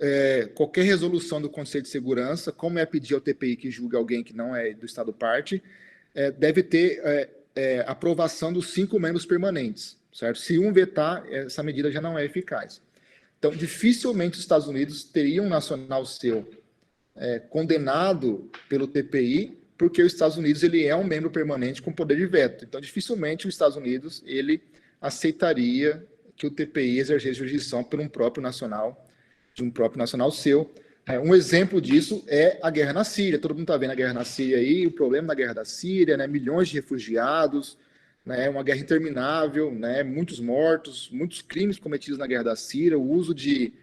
qualquer resolução do Conselho de Segurança, como é pedir ao TPI que julgue alguém que não é do Estado parte, deve ter aprovação dos 5 membros permanentes, certo? Se um vetar, essa medida já não é eficaz. Então, dificilmente os Estados Unidos teriam um nacional seu condenado pelo TPI, porque os Estados Unidos ele é um membro permanente com poder de veto. Então, dificilmente os Estados Unidos ele aceitaria que o TPI exercesse jurisdição por um próprio nacional, de um próprio nacional seu. Um exemplo disso é a guerra na Síria. Todo mundo está vendo a guerra na Síria aí, o problema da guerra da Síria, né? Milhões de refugiados, né? Uma guerra interminável, né? Muitos mortos, muitos crimes cometidos na guerra da Síria, o uso de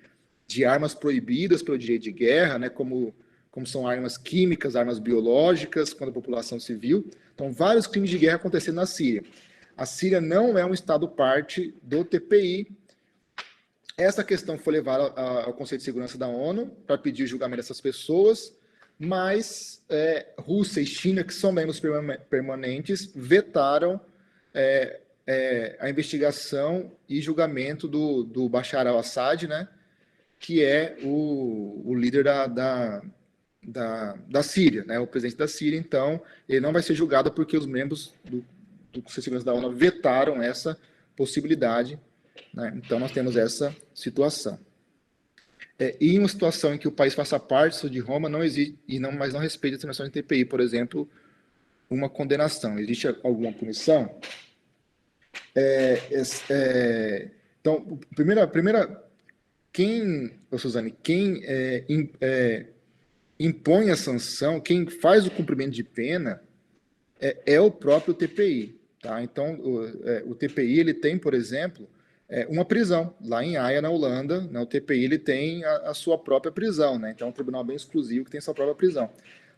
armas proibidas pelo direito de guerra, né? Como são armas químicas, armas biológicas, contra a população civil. Então, vários crimes de guerra acontecendo na Síria. A Síria não é um Estado parte do TPI. Essa questão foi levada ao Conselho de Segurança da ONU para pedir o julgamento dessas pessoas, mas Rússia e China, que são membros permanentes, vetaram a investigação e julgamento do Bashar al-Assad, né, que é o líder da Síria, né, o presidente da Síria. Então, ele não vai ser julgado porque os membros do Conselho de Segurança da ONU vetaram essa possibilidade, né? Então, nós temos essa situação. E em uma situação em que o país faça parte de Roma, não existe, mas não respeita a determinação de TPI, por exemplo, uma condenação. Existe alguma punição? Então, Suzane, quem impõe a sanção, quem faz o cumprimento de pena, é o próprio TPI. Tá? Então, o TPI ele tem, por exemplo, uma prisão. Lá em Haia, na Holanda, né, o TPI ele tem a sua própria prisão. Né? Então, é um tribunal bem exclusivo que tem sua própria prisão.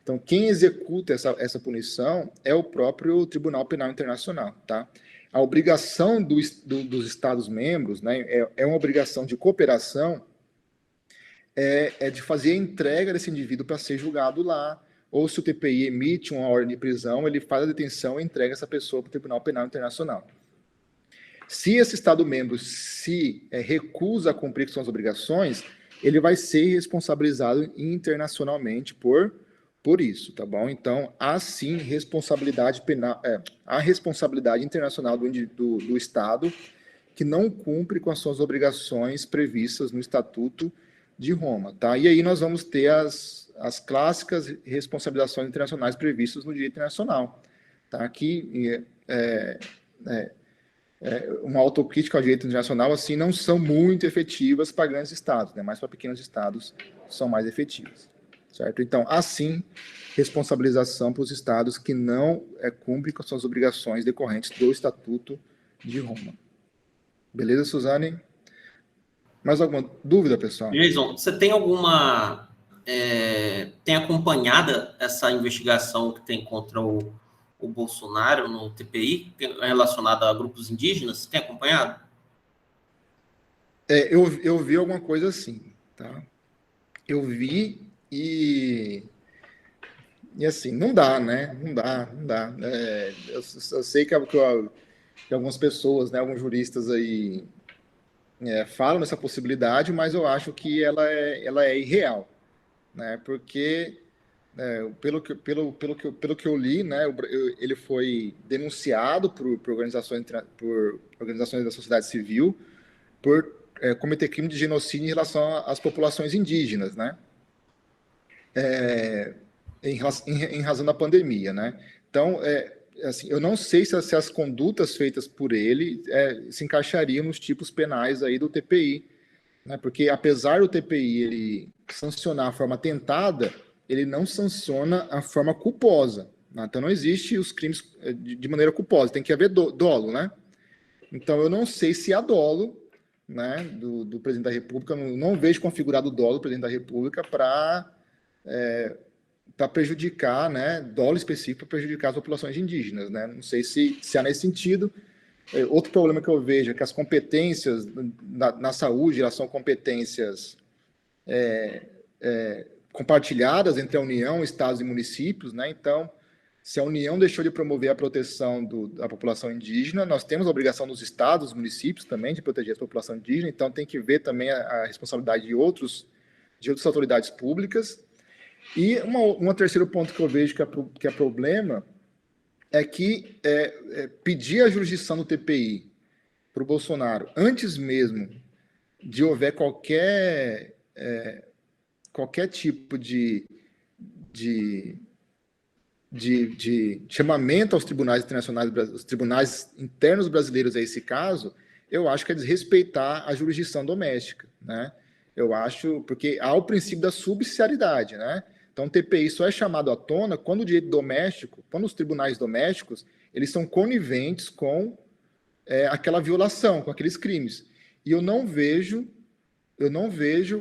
Então, quem executa essa punição é o próprio Tribunal Penal Internacional. Tá? A obrigação dos Estados-membros, né, é uma obrigação de cooperação, de fazer a entrega desse indivíduo para ser julgado lá, ou se o TPI emite uma ordem de prisão, ele faz a detenção e entrega essa pessoa para o Tribunal Penal Internacional. Se esse Estado-membro se recusa a cumprir com suas obrigações, ele vai ser responsabilizado internacionalmente por isso, tá bom? Então, há sim responsabilidade penal, há responsabilidade internacional do Estado que não cumpre com as suas obrigações previstas no Estatuto de Roma, tá? E aí nós vamos ter as clássicas responsabilizações internacionais previstas no direito internacional, tá? Que uma autocrítica ao direito internacional assim não são muito efetivas para grandes estados, né? Mas para pequenos estados são mais efetivas, certo? Então, assim, responsabilização para os estados que não cumprem com as suas obrigações decorrentes do Estatuto de Roma. Beleza, Suzane? Mais alguma dúvida, pessoal? Jason, você tem tem acompanhado essa investigação que tem contra o Bolsonaro no TPI, relacionada a grupos indígenas? Você tem acompanhado? Eu vi alguma coisa assim, tá? Eu vi e assim, não dá, né? Não dá. Eu sei que algumas pessoas, né, alguns juristas aí falam nessa possibilidade, mas eu acho que ela é irreal, né? Porque pelo que eu li, né, ele foi denunciado por organizações da sociedade civil por cometer crime de genocídio em relação às populações indígenas, né? Em razão da pandemia, né? Então, assim, eu não sei se as condutas feitas por ele se encaixariam nos tipos penais aí do TPI, né? Porque apesar do TPI ele sancionar a forma tentada, ele não sanciona a forma culposa, né? Então não existe os crimes de maneira culposa, tem que haver dolo, né? Então eu não sei se há dolo, né, do presidente da República, não vejo configurado o dolo do presidente da República para prejudicar, né, dolo específico para prejudicar as populações indígenas, né? Não sei se há nesse sentido. Outro problema que eu vejo é que as competências na saúde, elas são competências compartilhadas entre a União, estados e municípios, né? Então, se a União deixou de promover a proteção da população indígena, nós temos a obrigação dos estados, dos municípios também, de proteger a população indígena, então tem que ver também a responsabilidade de outras autoridades públicas. E um terceiro ponto que eu vejo que é problema é que pedir a jurisdição do TPI para o Bolsonaro, antes mesmo de houver qualquer tipo de chamamento aos tribunais internacionais, os tribunais internos brasileiros a esse caso, eu acho que é desrespeitar a jurisdição doméstica, né? Eu acho, porque há o princípio da subsidiariedade, né? Então, o TPI só é chamado à tona quando o direito doméstico, quando os tribunais domésticos, eles são coniventes com aquela violação, com aqueles crimes. E eu não vejo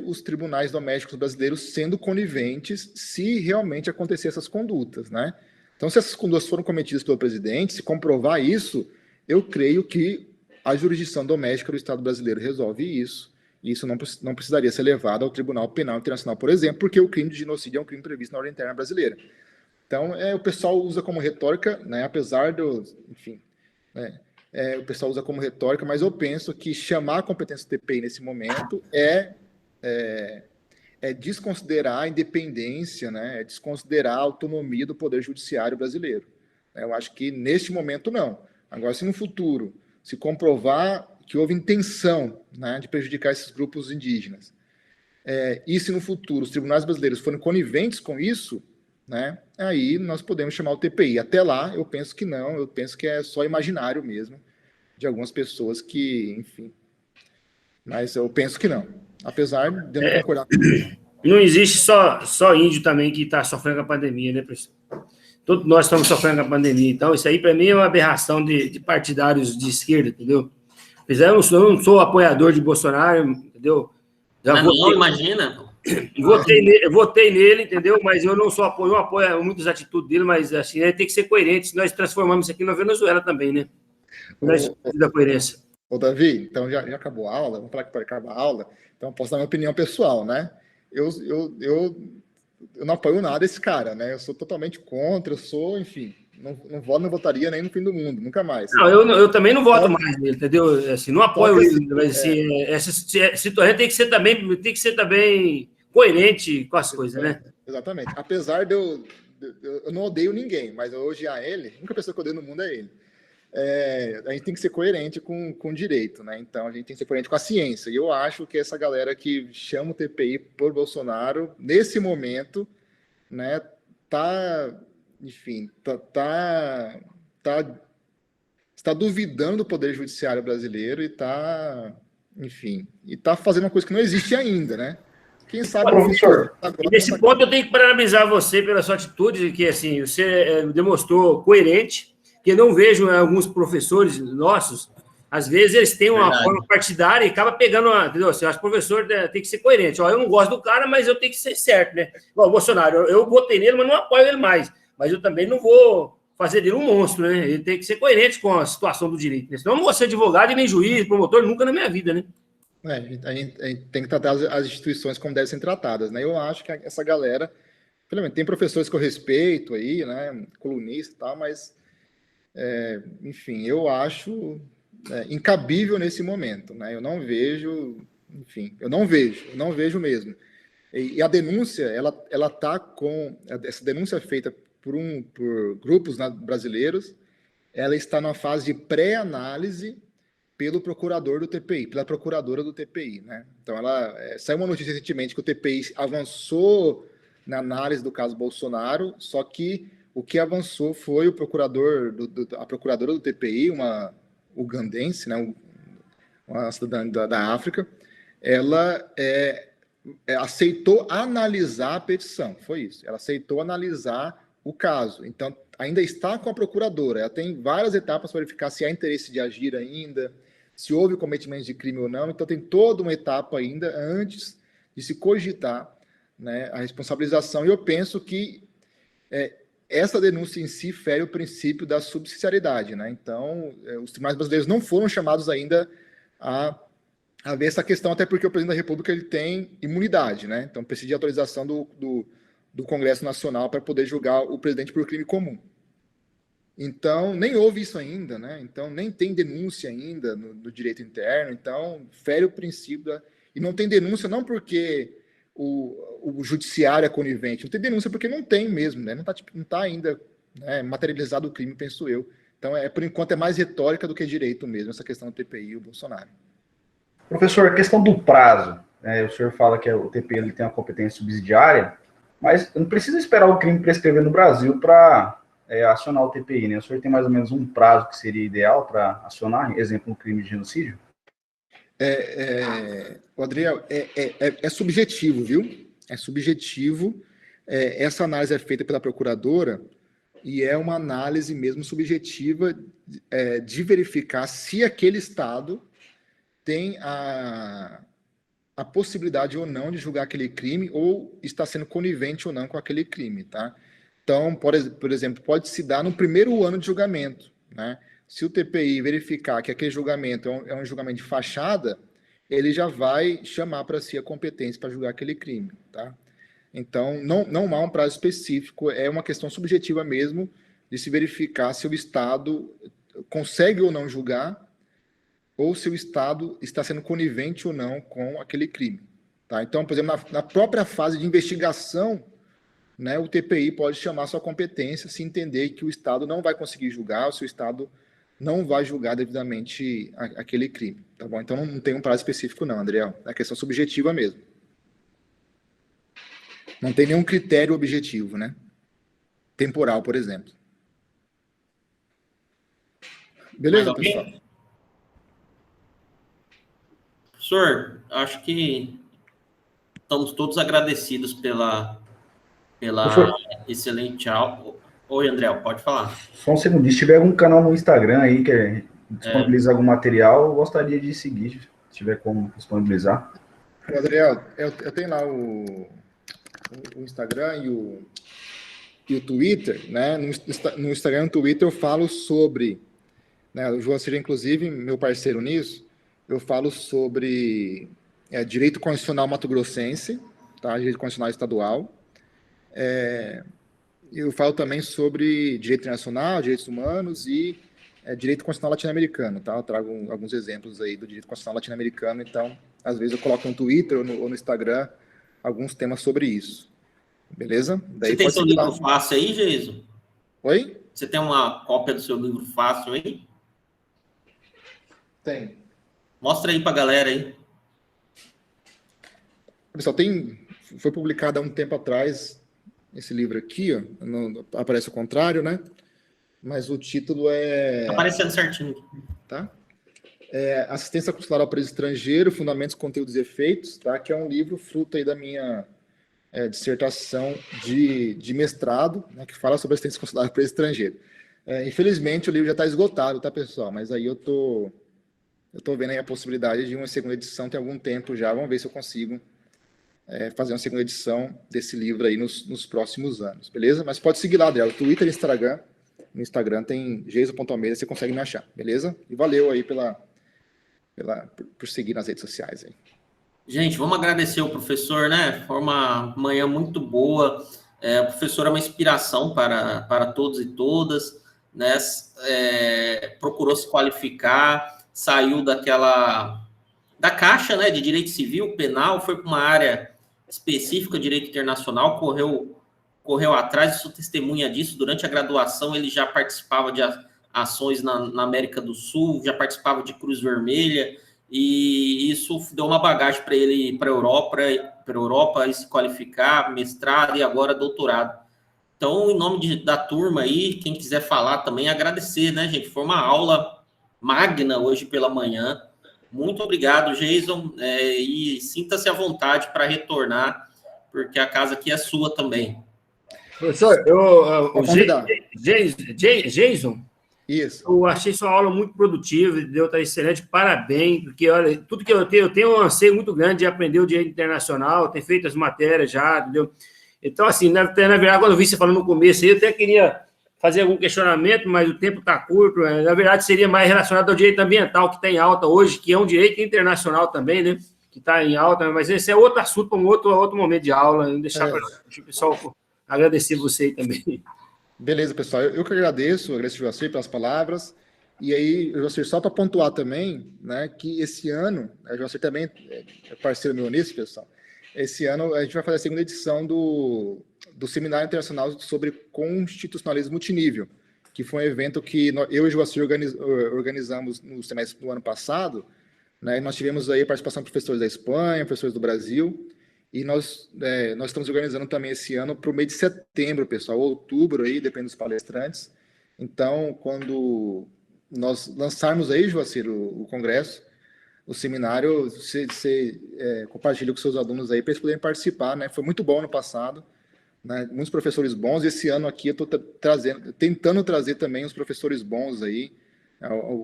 os tribunais domésticos brasileiros sendo coniventes se realmente acontecer essas condutas, né? Então, se essas condutas foram cometidas pelo presidente, se comprovar isso, eu creio que a jurisdição doméstica do Estado brasileiro resolve isso. E isso não precisaria ser levado ao Tribunal Penal Internacional, por exemplo, porque o crime de genocídio é um crime previsto na ordem interna brasileira. Então, o pessoal usa como retórica, né, apesar do... Enfim, né, o pessoal usa como retórica, mas eu penso que chamar a competência do TPI nesse momento é desconsiderar a independência, né, é desconsiderar a autonomia do Poder Judiciário brasileiro. Eu acho que, neste momento, não. Agora, se no futuro se comprovar que houve intenção, né, de prejudicar esses grupos indígenas, e se no futuro os tribunais brasileiros forem coniventes com isso, né, aí nós podemos chamar o TPI. Até lá, eu penso que não, eu penso que é só imaginário mesmo, de algumas pessoas que, enfim, mas eu penso que não, apesar de eu não concordar com isso. Não existe só índio também que está sofrendo com a pandemia, né, professor? Todos nós estamos sofrendo com a pandemia, então isso aí para mim é uma aberração de partidários de esquerda, entendeu? Eu não sou apoiador de Bolsonaro, entendeu? Não, imagina. Votei nele, entendeu? Mas eu não apoio muitas atitudes dele, mas assim, tem que ser coerente. Nós transformamos isso aqui na Venezuela também, né? Da coerência. Ô, Davi, então já acabou a aula, vamos falar que pode acabar a aula, então eu posso dar minha opinião pessoal, né? Eu não apoio nada desse cara, né? Eu sou totalmente contra, enfim, não votaria nem no fim do mundo, nunca mais. Não, eu também não voto mais nele, entendeu? Assim, não apoio ele, mas assim, essa situação tem que ser também coerente com as coisas, né? Exatamente. Apesar de eu não odeio ninguém, mas eu odiar ele, a única pessoa que eu odeio no mundo é ele. A gente tem que ser coerente com o direito, né? Então a gente tem que ser coerente com a ciência. E eu acho que essa galera que chama o TPI por Bolsonaro, nesse momento, né, está duvidando do Poder Judiciário brasileiro e está fazendo uma coisa que não existe ainda, né? Quem sabe, professor. E nesse ponto eu tenho que parabenizar você pela sua atitude, que assim, você demonstrou coerente, que eu não vejo alguns professores nossos, às vezes eles têm uma forma partidária e acaba pegando entendeu? Assim, os professores têm que ser coerentes. Eu não gosto do cara, mas eu tenho que ser certo, né? Igual o Bolsonaro, eu votei nele, mas não apoio ele mais. Mas eu também não vou fazer dele um monstro, né? Ele tem que ser coerente com a situação do direito. Né? Senão eu não vou ser advogado e nem juiz, promotor, nunca na minha vida, né? A gente tem que tratar as instituições como devem ser tratadas, né? Eu acho que essa galera, pelo menos, tem professores que eu respeito aí, né? Colunista e tal, mas, enfim, eu acho incabível nesse momento, né? Eu não vejo mesmo. E a denúncia, ela tá com essa denúncia feita por grupos brasileiros, ela está na fase de pré-análise pelo procurador do TPI, pela procuradora do TPI, né? Então, saiu uma notícia recentemente que o TPI avançou na análise do caso Bolsonaro, só que o que avançou foi o procurador, a procuradora do TPI, uma ugandense, né, uma cidadã da África, ela aceitou analisar a petição, foi isso. Ela aceitou analisar o caso. Então, ainda está com a procuradora. Ela tem várias etapas para verificar se há interesse de agir ainda, se houve cometimento de crime ou não. Então, tem toda uma etapa ainda antes de se cogitar, né, a responsabilização. E eu penso que essa denúncia em si fere o princípio da subsidiariedade, né? Então, os tribunais brasileiros não foram chamados ainda a ver essa questão, até porque o presidente da República ele tem imunidade, né? Então, precisa de autorização do Congresso Nacional para poder julgar o presidente por crime comum. Então, nem houve isso ainda, né? Então, nem tem denúncia ainda no direito interno. Então, fere o princípio e não tem denúncia não porque o judiciário é conivente, não tem denúncia porque não tem mesmo, né? Não tá ainda, né, materializado o crime, penso eu. Então, por enquanto, é mais retórica do que direito mesmo, essa questão do TPI e o Bolsonaro. Professor, a questão do prazo, o senhor fala que o TPI ele tem uma competência subsidiária, mas não precisa esperar o crime prescrever no Brasil para acionar o TPI, né? O senhor tem mais ou menos um prazo que seria ideal para acionar, exemplo, um crime de genocídio? Adriel, é subjetivo, viu? É subjetivo. Essa análise é feita pela procuradora e é uma análise mesmo subjetiva de verificar se aquele Estado tem a possibilidade ou não de julgar aquele crime ou está sendo conivente ou não com aquele crime, tá? Então, por exemplo, pode se dar no primeiro ano de julgamento, né? Se o TPI verificar que aquele julgamento é um julgamento de fachada, ele já vai chamar para si a competência para julgar aquele crime, tá? Então, não há um prazo específico, é uma questão subjetiva mesmo de se verificar se o Estado consegue ou não julgar ou se o Estado está sendo conivente ou não com aquele crime. Tá? Então, por exemplo, na própria fase de investigação, né, o TPI pode chamar sua competência se entender que o Estado não vai conseguir julgar, ou se o Estado não vai julgar devidamente aquele crime. Tá bom? Então, não tem um prazo específico não, André. É questão subjetiva mesmo. Não tem nenhum critério objetivo, né? Temporal, por exemplo. Beleza, pessoal? Professor, acho que estamos todos agradecidos pela excelente aula. Oi, André, pode falar. Só um segundo, se tiver algum canal no Instagram aí que disponibiliza algum material, eu gostaria de seguir, se tiver como disponibilizar. Adriel, eu tenho lá o Instagram e o Twitter, né? No Instagram e no Twitter eu falo sobre, né, o João seria inclusive meu parceiro nisso, eu falo sobre direito constitucional mato-grossense, tá? Direito constitucional estadual. Eu falo também sobre direito internacional, direitos humanos e direito constitucional latino-americano, tá? Eu trago alguns exemplos aí do direito constitucional latino-americano, então, às vezes eu coloco no Twitter ou no Instagram alguns temas sobre isso. Beleza? Daí você tem seu livro fácil aí, Geiso? Oi? Você tem uma cópia do seu livro fácil aí? Tem. Mostra aí pra galera aí. Pessoal, foi publicado há um tempo atrás esse livro aqui, ó. Não, aparece o contrário, né? Mas o título é... Tá aparecendo certinho. Tá? Assistência Consular ao Preso Estrangeiro, Fundamentos, Conteúdos e Efeitos, tá? Que é um livro fruto aí da minha dissertação de mestrado, né, que fala sobre assistência consular ao preso estrangeiro. Infelizmente, o livro já está esgotado, tá, pessoal? Mas aí eu tô vendo aí a possibilidade de uma segunda edição, tem algum tempo já. Vamos ver se eu consigo fazer uma segunda edição desse livro aí nos próximos anos, beleza? Mas pode seguir lá, Adriel, no Twitter e Instagram. No Instagram tem geiso.almeida, você consegue me achar, beleza? E valeu aí por seguir nas redes sociais aí. Gente, vamos agradecer o professor, né? Foi uma manhã muito boa. O professor é uma inspiração para todos e todas, né? Procurou se qualificar, saiu da caixa, né, de direito civil, penal, foi para uma área específica, direito internacional, correu atrás, sou testemunha disso. Durante a graduação, ele já participava de ações na América do Sul, já participava de Cruz Vermelha, e isso deu uma bagagem para ele ir para a Europa e se qualificar, mestrado e agora doutorado. Então, em nome da turma aí, quem quiser falar também, agradecer, né, gente? Foi uma aula magna hoje pela manhã. Muito obrigado, Jason, e sinta-se à vontade para retornar, porque a casa aqui é sua também. Professor, o Jason, Isso. eu achei sua aula muito produtiva, deu tá excelente, parabéns, porque olha, tudo que eu tenho um anseio muito grande de aprender o direito internacional, tenho feito as matérias já, entendeu? Então, assim, na verdade, quando eu vi você falando no começo, eu até queria fazer algum questionamento, mas o tempo está curto. Na verdade, seria mais relacionado ao direito ambiental, que está em alta hoje, que é um direito internacional também, né? Que está em alta, mas esse é outro assunto para um outro momento de aula. Deixar para o pessoal agradecer você aí também. Beleza, pessoal. Eu que agradeço o Joacir pelas palavras. E aí, Joacir, só para pontuar também, né, que esse ano, o Joacir também é parceiro meu nisso, pessoal. Esse ano a gente vai fazer a segunda edição do Seminário Internacional sobre Constitucionalismo Multinível, que foi um evento que eu e o Joacir organizamos no semestre do ano passado, né? Nós tivemos aí a participação de professores da Espanha, professores do Brasil, e nós estamos organizando também esse ano para o mês de setembro, pessoal, outubro aí, depende dos palestrantes. Então, quando nós lançarmos aí, Joacir, o congresso, o seminário, você compartilha com seus alunos aí para eles poderem participar, né? Foi muito bom no passado, né? Muitos professores bons. Esse ano aqui eu estou tentando trazer também os professores bons aí,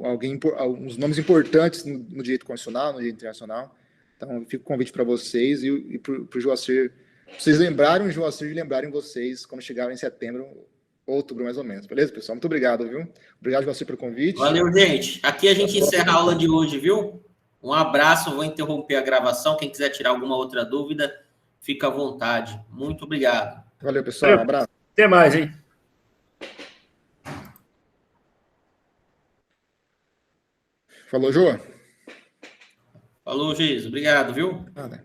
alguns nomes importantes no direito constitucional, no direito internacional. Então, fica o convite para vocês e para o Joacir, vocês lembrarem o Joacir e lembrarem vocês quando chegarem em setembro, outubro mais ou menos. Beleza, pessoal? Muito obrigado, viu? Obrigado, Joacir, pelo convite. Valeu, gente. Aqui a gente encerra a aula de hoje, viu? Um abraço, vou interromper a gravação. Quem quiser tirar alguma outra dúvida, fica à vontade. Muito obrigado. Valeu, pessoal. Um abraço. Até mais, hein? Falou, Jô. Falou, Geis. Obrigado, viu? Nada.